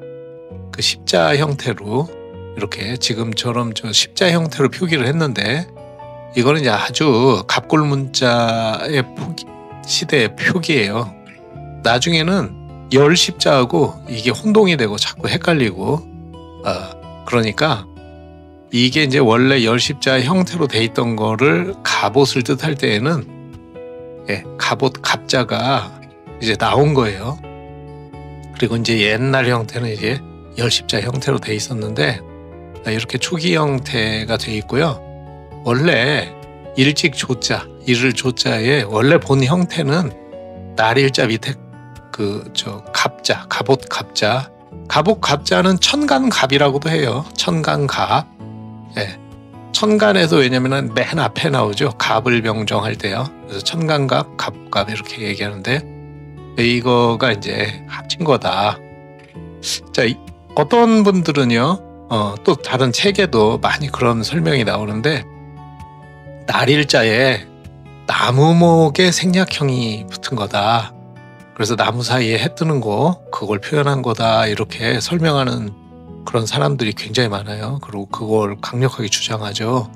그 십자 형태로 이렇게 지금처럼 저 십자 형태로 표기를 했는데, 이거는 이제 아주 갑골문자의 시대의 표기예요. 나중에는 열 십자하고 이게 혼동이 되고 자꾸 헷갈리고, 그러니까 이게 이제 원래 열 십자 형태로 돼 있던 거를 갑옷을 뜻할 때에는 갑옷 갑자가 이제 나온 거예요. 그리고 이제 옛날 형태는 이제 열 십자 형태로 돼 있었는데 이렇게 초기 형태가 돼 있고요. 원래 일찍 조자, 이를 조자의 원래 본 형태는 날일자 밑에 갑자, 갑옷 갑자. 갑옷 갑자는 천간갑이라고도 해요. 천간갑. 예. 천간에서 왜냐면은 맨 앞에 나오죠. 갑을 명정할 때요. 그래서 천간갑, 갑갑 이렇게 얘기하는데, 이거가 이제 합친 거다. 자, 어떤 분들은요, 또 다른 책에도 많이 그런 설명이 나오는데, 날일자에 나무목의 생략형이 붙은 거다. 그래서 나무 사이에 해 뜨는 거, 그걸 표현한 거다. 이렇게 설명하는 그런 사람들이 굉장히 많아요. 그리고 그걸 강력하게 주장하죠.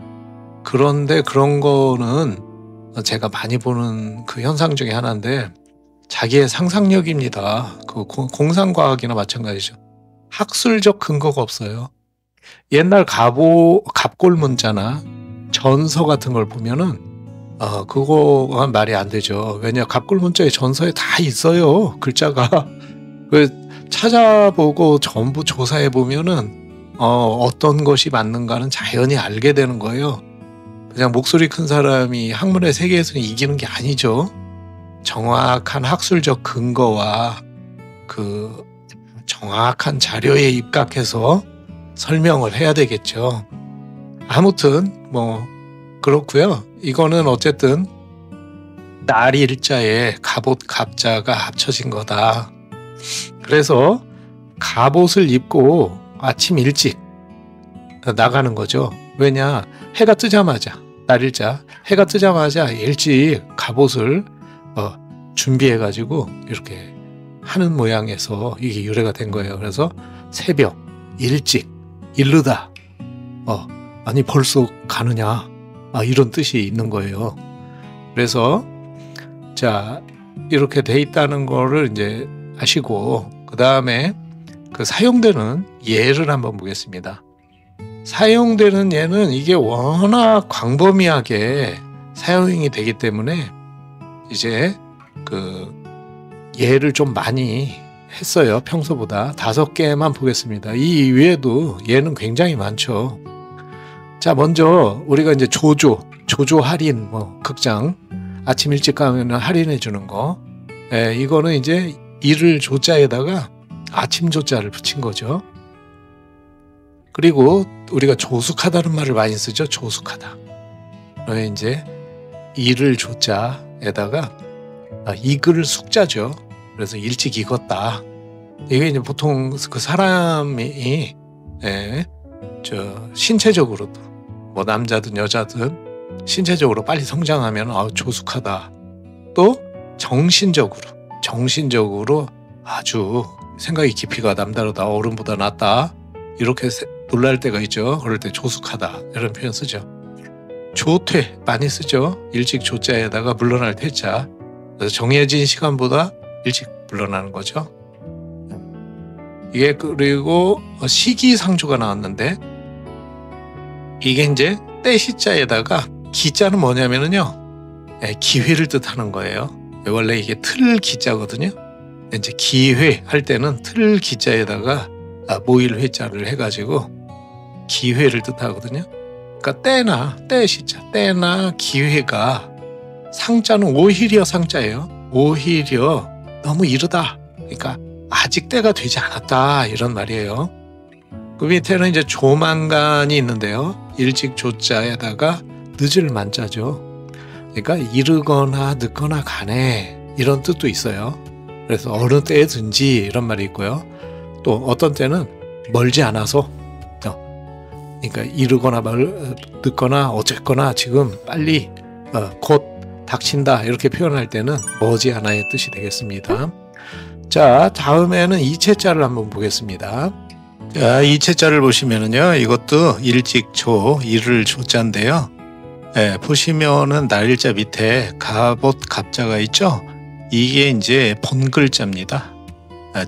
그런데 그런 거는 제가 많이 보는 그 현상 중에 하나인데 자기의 상상력입니다. 그 공상과학이나 마찬가지죠. 학술적 근거가 없어요. 옛날 갑골문자나 전서 같은 걸 보면은 그거가 말이 안 되죠. 왜냐, 갑골문자의 전서에 다 있어요. 글자가. 찾아보고 전부 조사해 보면은 어떤 것이 맞는가는 자연히 알게 되는 거예요. 그냥 목소리 큰 사람이 학문의 세계에서는 이기는 게 아니죠. 정확한 학술적 근거와 그 정확한 자료에 입각해서 설명을 해야 되겠죠. 아무튼 뭐 그렇고요. 이거는 어쨌든 날일자에 갑옷 갑자가 합쳐진 거다. 그래서 갑옷을 입고 아침 일찍 나가는 거죠. 왜냐, 해가 뜨자마자, 날일자 해가 뜨자마자 일찍 갑옷을 준비해가지고 이렇게 하는 모양에서 이게 유래가 된 거예요. 그래서 새벽 일찍 이르다, 아니 벌써 가느냐, 이런 뜻이 있는 거예요. 그래서 자, 이렇게 돼 있다는 거를 이제 아시고, 그 다음에 그 사용되는 예를 한번 보겠습니다. 사용되는 예는 이게 워낙 광범위하게 사용이 되기 때문에 이제 그 예를 좀 많이 했어요. 평소보다 5개만 보겠습니다. 이 외에도 예는 굉장히 많죠. 자, 먼저 우리가 이제 조조 할인, 극장 아침 일찍 가면 할인해 주는 거, 이거는 이제 이를 조자에다가 아침 조자를 붙인 거죠. 그리고 우리가 조숙하다는 말을 많이 쓰죠. 조숙하다. 이제 이를 조자에다가 익을 숙자죠. 그래서 일찍 익었다. 이게 이제 보통 그 사람이 신체적으로도 뭐 남자든 여자든 신체적으로 빨리 성장하면 조숙하다. 또 정신적으로 아주 생각의 깊이가 남다르다, 어른보다 낫다, 이렇게 놀랄 때가 있죠. 그럴 때 조숙하다 이런 표현 쓰죠. 조퇴 많이 쓰죠. 일찍 조자에다가 물러날 퇴자. 그래서 정해진 시간보다 일찍 물러나는 거죠. 이게 그리고 시기상조가 나왔는데 이게 이제 때시자에다가 기자는 뭐냐면은요, 기회를 뜻하는 거예요. 원래 이게 틀 기자거든요. 이제 기회 할 때는 틀 기자에다가 모일 회자를 해가지고 기회를 뜻하거든요. 그러니까 때시자, 때나 기회가, 상자는 오히려 상자예요. 오히려 너무 이르다. 그러니까 아직 때가 되지 않았다, 이런 말이에요. 그 밑에는 이제 조만간이 있는데요. 일찍 조자에다가 늦을 만자죠. 그러니까 이르거나 늦거나 간에, 이런 뜻도 있어요. 그래서 어느 때든지 이런 말이 있고요. 또 어떤 때는 멀지 않아서, 그러니까 이르거나 늦거나 어쨌거나 지금 빨리 곧 닥친다, 이렇게 표현할 때는 머지않아의 뜻이 되겠습니다. 자, 다음에는 이체자를 한번 보겠습니다. 자, 이체자를 보시면은요, 이것도 일찍조, 이를 조자인데요. 보시면은 날일자 밑에 갑옷 갑자가 있죠. 이게 이제 본 글자입니다.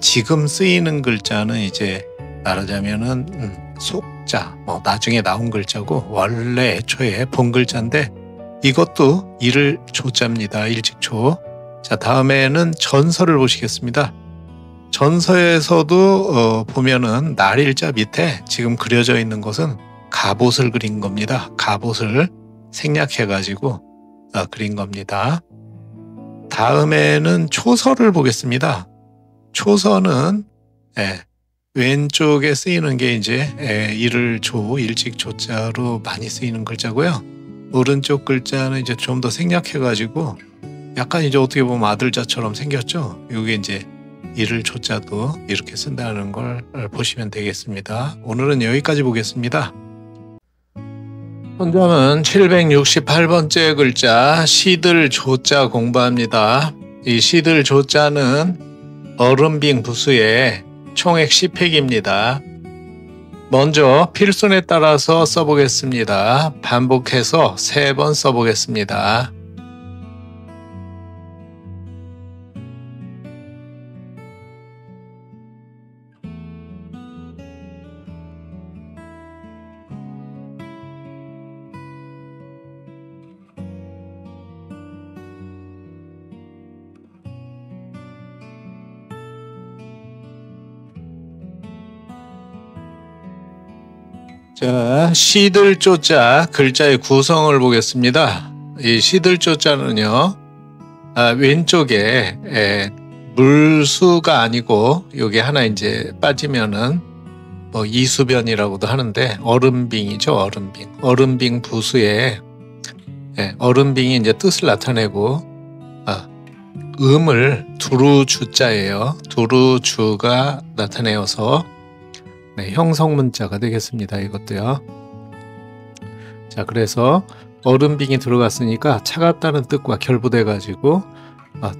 지금 쓰이는 글자는 이제 말하자면은 속자, 나중에 나온 글자고, 원래 애초에 본 글자인데 이것도 이를 조자입니다. 일찍조. 자, 다음에는 전서를 보시겠습니다. 전서에서도 보면은 날일자 밑에 지금 그려져 있는 것은 갑옷을 그린 겁니다. 갑옷을 생략해가지고 그린 겁니다. 다음에는 초서를 보겠습니다. 초서는 왼쪽에 쓰이는 게 이제 이를 조, 일찍 조자로 많이 쓰이는 글자고요. 오른쪽 글자는 이제 좀 더 생략해가지고 약간 이제 어떻게 보면 아들자처럼 생겼죠. 이게 이제 이를 조자도 이렇게 쓴다는 걸 보시면 되겠습니다. 오늘은 여기까지 보겠습니다. 현장은 768번째 글자 시들 조자 공부합니다. 이 시들 조자는 얼음빙 부수의 총액 10획입니다. 먼저 필순에 따라서 써보겠습니다. 반복해서 3번 써보겠습니다. 자, 시들조자 글자의 구성을 보겠습니다. 이 시들조자는요, 왼쪽에 물수가 아니고 여기 하나 이제 빠지면은 뭐 이수변이라고도 하는데 얼음빙이죠. 얼음빙. 얼음빙 부수에 얼음빙이 이제 뜻을 나타내고 음을 두루주자예요. 두루주가 나타내어서 형성문자가 되겠습니다. 이것도요. 자, 그래서 얼음빙이 들어갔으니까 차갑다는 뜻과 결부돼 가지고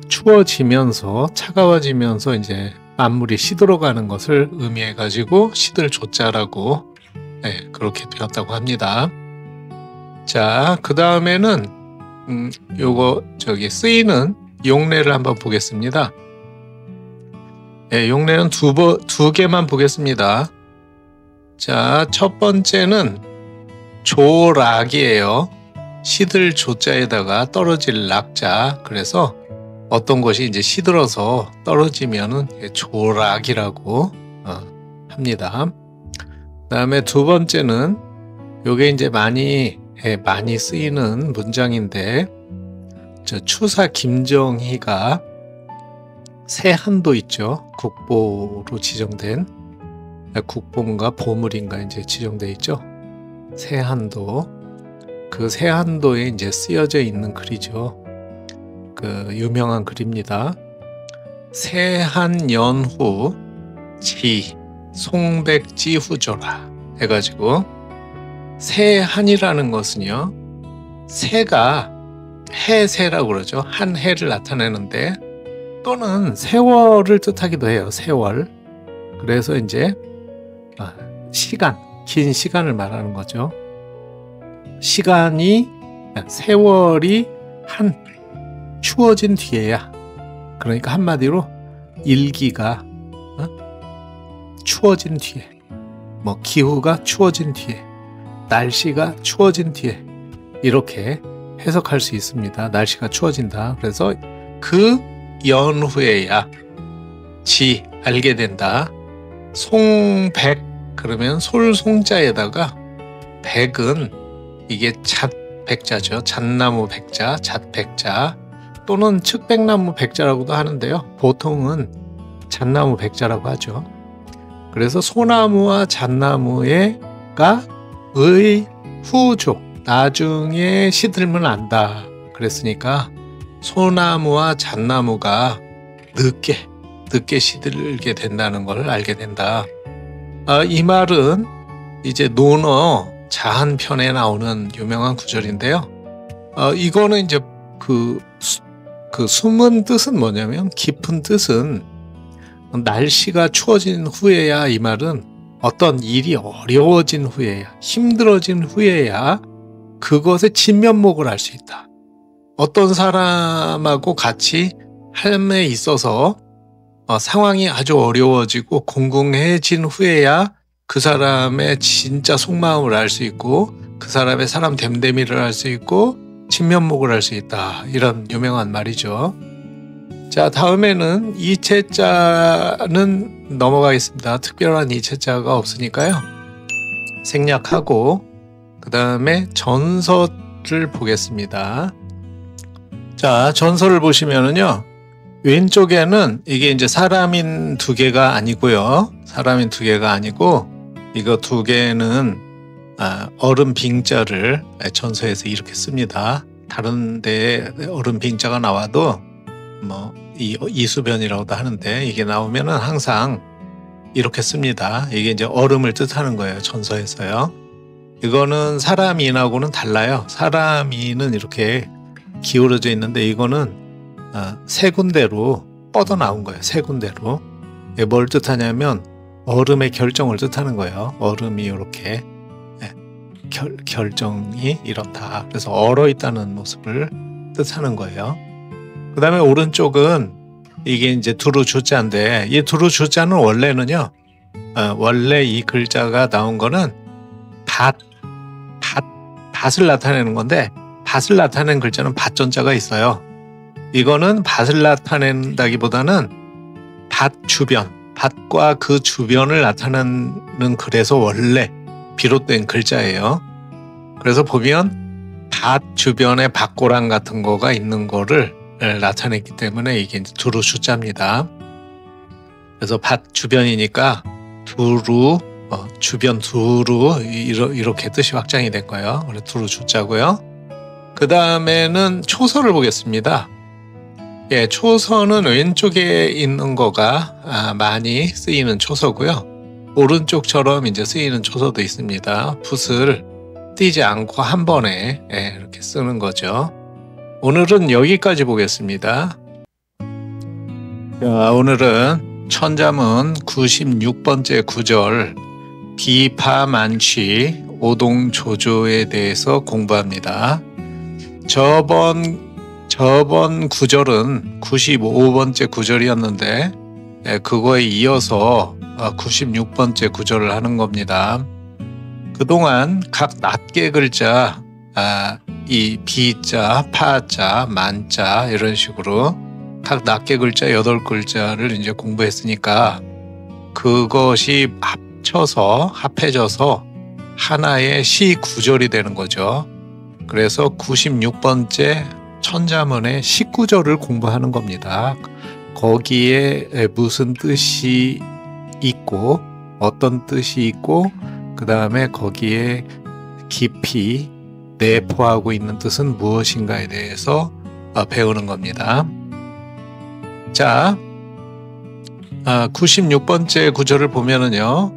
추워지면서 차가워지면서 이제 만물이 시들어가는 것을 의미해 가지고 시들조자라고 그렇게 되었다고 합니다. 자, 그 다음에는 요거 쓰이는 용례를 한번 보겠습니다. 용례는 두 개만 보겠습니다. 자, 첫 번째는 조락이에요. 시들 조자에다가 떨어질 락자. 그래서 어떤 것이 이제 시들어서 떨어지면은 조락이라고 합니다. 그다음에 두 번째는 요게 이제 많이 쓰이는 문장인데, 추사 김정희가 세한도 있죠. 국보로 지정된, 국보인가 보물인가 이제 지정돼 있죠. 세한도. 그 세한도에 이제 쓰여져 있는 글이죠. 그 유명한 글입니다. 세한연후 지 송백지 후조라 해가지고, 세한이라는 것은요, 세가 해세라고 그러죠. 한 해를 나타내는데, 또는 세월을 뜻하기도 해요. 세월. 그래서 이제 시간, 긴 시간을 말하는 거죠. 시간이, 세월이 추워진 뒤에야, 그러니까 한마디로 일기가 추워진 뒤에, 뭐 기후가 추워진 뒤에, 날씨가 추워진 뒤에, 이렇게 해석할 수 있습니다. 날씨가 추워진다. 그래서 그 연후에야 알게 된다. 송백, 그러면 솔송자에다가 백은 이게 잣백자죠. 잣나무 백자, 잣백자, 또는 측백나무 백자라고도 하는데요. 보통은 잣나무 백자라고 하죠. 그래서 소나무와 잣나무가 의 후조, 나중에 시들면 안다 그랬으니까 소나무와 잣나무가 늦게 시들게 된다는 걸 알게 된다. 이 말은 이제 논어 자한편에 나오는 유명한 구절인데요. 이거는 이제 그 숨은 뜻은 뭐냐면, 깊은 뜻은 날씨가 추워진 후에야, 이 말은 어떤 일이 어려워진 후에야, 힘들어진 후에야 그것의 진면목을 알 수 있다. 어떤 사람하고 같이 삶에 있어서 상황이 아주 어려워지고 공공해진 후에야 그 사람의 진짜 속마음을 알 수 있고, 그 사람의 사람 됨됨이를 알 수 있고, 진면목을 알 수 있다. 이런 유명한 말이죠. 자, 다음에는 이체자는 넘어가겠습니다. 특별한 이체자가 없으니까요. 생략하고, 그 다음에 전설을 보겠습니다. 자, 전설을 보시면은요, 왼쪽에는 이게 이제 사람인 두 개가 아니고요. 사람인 두 개가 아니고, 이거 두 개는 얼음 빙자를 전서에서 이렇게 씁니다. 다른 데에 얼음 빙자가 나와도 뭐 이수변이라고도 하는데, 이게 나오면은 항상 이렇게 씁니다. 이게 이제 얼음을 뜻하는 거예요. 전서에서요. 이거는 사람인하고는 달라요. 사람인은 이렇게 기울어져 있는데, 이거는 세 군데로 뻗어 나온 거예요. 세 군데로. 뭘 뜻하냐면, 얼음의 결정을 뜻하는 거예요. 얼음이 이렇게 결정이 이렇다. 그래서 얼어 있다는 모습을 뜻하는 거예요. 그 다음에 오른쪽은 이게 이제 두루 주자인데, 이 두루 주자는 원래는요, 원래 이 글자가 나온 거는 밭을 나타내는 건데, 밭을 나타내는 글자는 밭전자가 있어요. 이거는 밭을 나타낸다기보다는 밭 주변, 밭과 그 주변을 나타내는 글에서 원래 비롯된 글자예요. 그래서 보면 밭 주변에 밭고랑 같은 거가 있는 거를 나타냈기 때문에 이게 두루 주자입니다. 그래서 밭 주변이니까 두루, 주변 두루 이렇게 뜻이 확장이 된 거예요. 그래서 두루 주자고요. 그 다음에는 초서를 보겠습니다. 예, 초서는 왼쪽에 있는 거가 많이 쓰이는 초서고요. 오른쪽처럼 이제 쓰이는 초서도 있습니다. 붓을 띄지 않고 한 번에 이렇게 쓰는 거죠. 오늘은 여기까지 보겠습니다. 자, 오늘은 천자문 96번째 구절 비파만취 오동조조에 대해서 공부합니다. 저번 구절은 95번째 구절이었는데 그거에 이어서 96번째 구절을 하는 겁니다. 그동안 각 낱개 글자, 이 비자, 파자, 만자 이런 식으로 각 낱개 글자 8글자를 이제 공부했으니까 그것이 합해져서 하나의 시 구절이 되는 거죠. 그래서 96번째 천자문의 19절을 공부하는 겁니다. 거기에 무슨 뜻이 있고 어떤 뜻이 있고 그 다음에 거기에 깊이 내포하고 있는 뜻은 무엇인가에 대해서 배우는 겁니다. 자, 96번째 구절을 보면은요,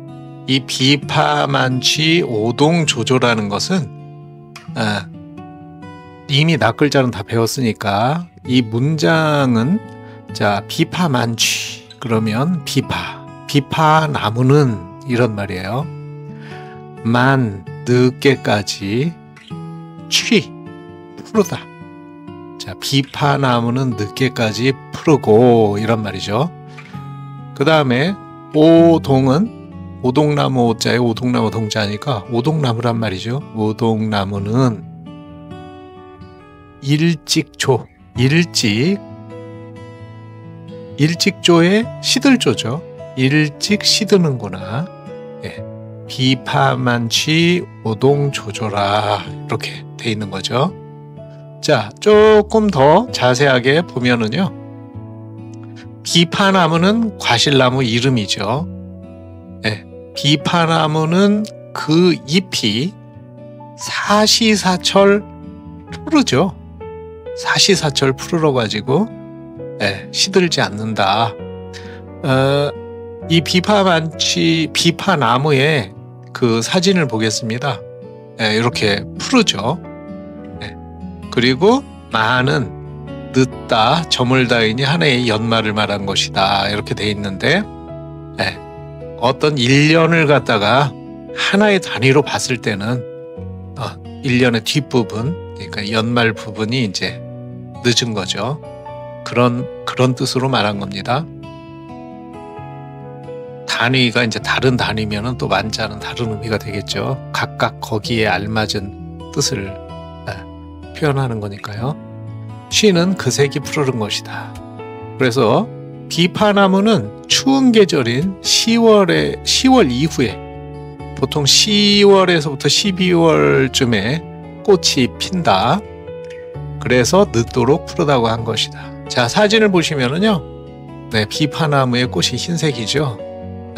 이 비파만취 오동조조라는 것은 이미 낱글자는 다 배웠으니까 이 문장은 자 비파만취 그러면 비파나무는 이런 말이에요. 만 늦게까지 취 푸르다. 자 비파나무는 늦게까지 푸르고 이런 말이죠. 그 다음에 오동은 오동나무 오자에 오동나무 동자니까 오동나무란 말이죠. 오동나무는 일직조, 일직조의 시들조죠. 일찍 시드는구나. 예. 비파만취 오동조조라 이렇게 돼 있는 거죠. 자, 조금 더 자세하게 보면은요, 비파나무는 과실나무 이름이죠. 예. 비파나무는 그 잎이 사시사철 푸르죠. 사시사철 푸르러 가지고 시들지 않는다. 이 비파나무의 그 사진을 보겠습니다. 이렇게 푸르죠. 그리고 마는 늦다, 저물다이니 하나의 연말을 말한 것이다. 이렇게 돼 있는데 어떤 1년을 갖다가 하나의 단위로 봤을 때는 1년의 뒷부분, 그러니까 연말 부분이 이제 늦은 거죠. 그런 뜻으로 말한 겁니다. 단위가 이제 다른 단위면은 또 만자는 다른 의미가 되겠죠. 각각 거기에 알맞은 뜻을 표현하는 거니까요. 쉬는 그 색이 푸르른 것이다. 그래서 비파나무는 추운 계절인 10월 이후에 보통 10월에서부터 12월쯤에 꽃이 핀다. 그래서 늦도록 푸르다고 한 것이다. 자, 사진을 보시면은요, 비파나무의 꽃이 흰색이죠.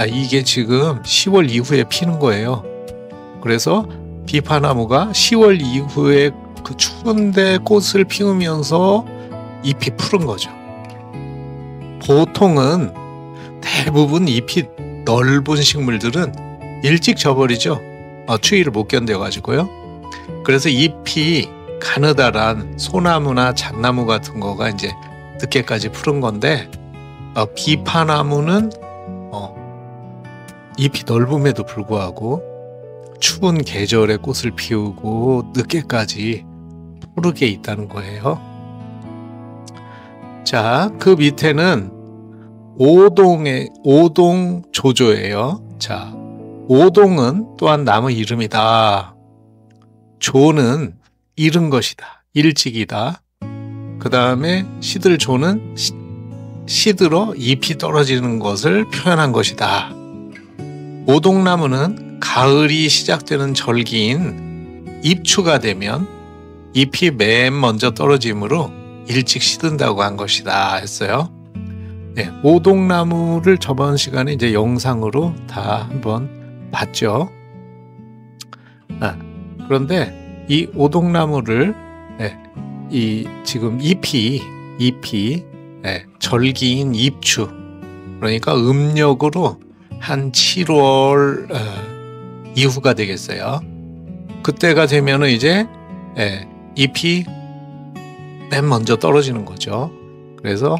이게 지금 10월 이후에 피는 거예요. 그래서 비파나무가 10월 이후에 그 추운데 꽃을 피우면서 잎이 푸른 거죠. 보통은 대부분 잎이 넓은 식물들은 일찍 져버리죠. 추위를 못 견뎌가지고요. 그래서 잎이 가느다란 소나무나 잣나무 같은 거가 이제 늦게까지 푸른 건데, 비파나무는 잎이 넓음에도 불구하고 추운 계절에 꽃을 피우고 늦게까지 푸르게 있다는 거예요. 자, 그 밑에는 오동 조조예요. 자, 오동은 또한 나무 이름이다. 조는 이른 것이다. 일찍이다. 그 다음에 시들조는 시들어 잎이 떨어지는 것을 표현한 것이다. 오동나무는 가을이 시작되는 절기인 입추가 되면 잎이 맨 먼저 떨어지므로 일찍 시든다고 한 것이다 했어요. 네, 오동나무를 저번 시간에 이제 영상으로 다 한번 봤죠. 그런데 이 오동나무를 이 지금 잎이 절기인 입추, 그러니까 음력으로 한 7월 이후가 되겠어요. 그때가 되면은 이제 잎이 맨 먼저 떨어지는 거죠. 그래서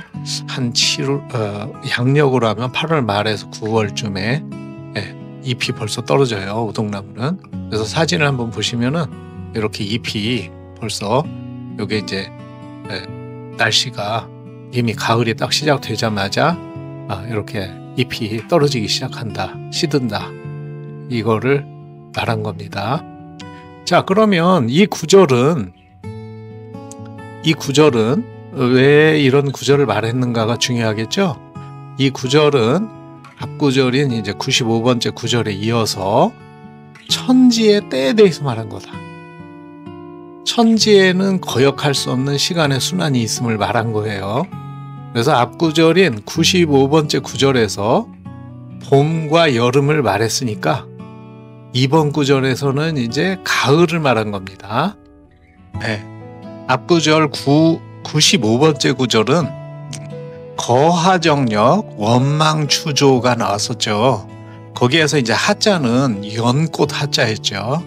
한 7월 양력으로 하면 8월 말에서 9월쯤에 잎이 벌써 떨어져요. 오동나무는. 그래서 사진을 한번 보시면은 이렇게 잎이 벌써 요게 이제 날씨가 이미 가을이 딱 시작되자마자 이렇게 잎이 떨어지기 시작한다, 시든다, 이거를 말한 겁니다. 자, 그러면 이 구절은 왜 이런 구절을 말했는가가 중요하겠죠. 이 구절은 앞구절인 이제 95번째 구절에 이어서 천지의 때에 대해서 말한 거다. 천지에는 거역할 수 없는 시간의 순환이 있음을 말한 거예요. 그래서 앞구절인 95번째 구절에서 봄과 여름을 말했으니까 이번 구절에서는 이제 가을을 말한 겁니다. 앞구절 95번째 구절은 거하정력 원망추조가 나왔었죠. 거기에서 이제 하자는 연꽃 하자였죠.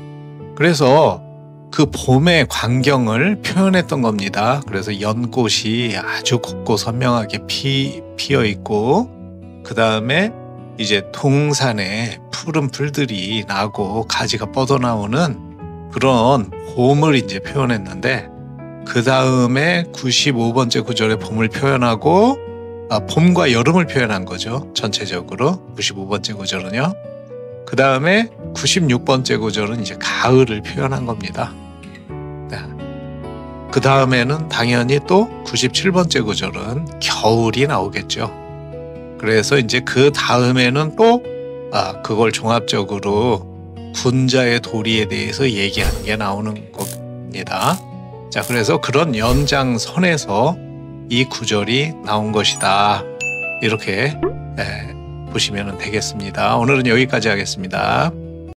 그래서 그 봄의 광경을 표현했던 겁니다. 그래서 연꽃이 아주 곱고 선명하게 피어 있고, 그 다음에 이제 동산에 푸른 풀들이 나고 가지가 뻗어나오는 그런 봄을 이제 표현했는데, 그 다음에 95번째 구절에 봄을 표현하고 봄과 여름을 표현한 거죠. 전체적으로 95번째 구절은요. 그 다음에 96번째 구절은 이제 가을을 표현한 겁니다. 그 다음에는 당연히 또 97번째 구절은 겨울이 나오겠죠. 그래서 이제 그 다음에는 또 그걸 종합적으로 군자의 도리에 대해서 얘기하는 게 나오는 겁니다. 자, 그래서 그런 연장선에서 이 구절이 나온 것이다. 이렇게 보시면 되겠습니다. 오늘은 여기까지 하겠습니다.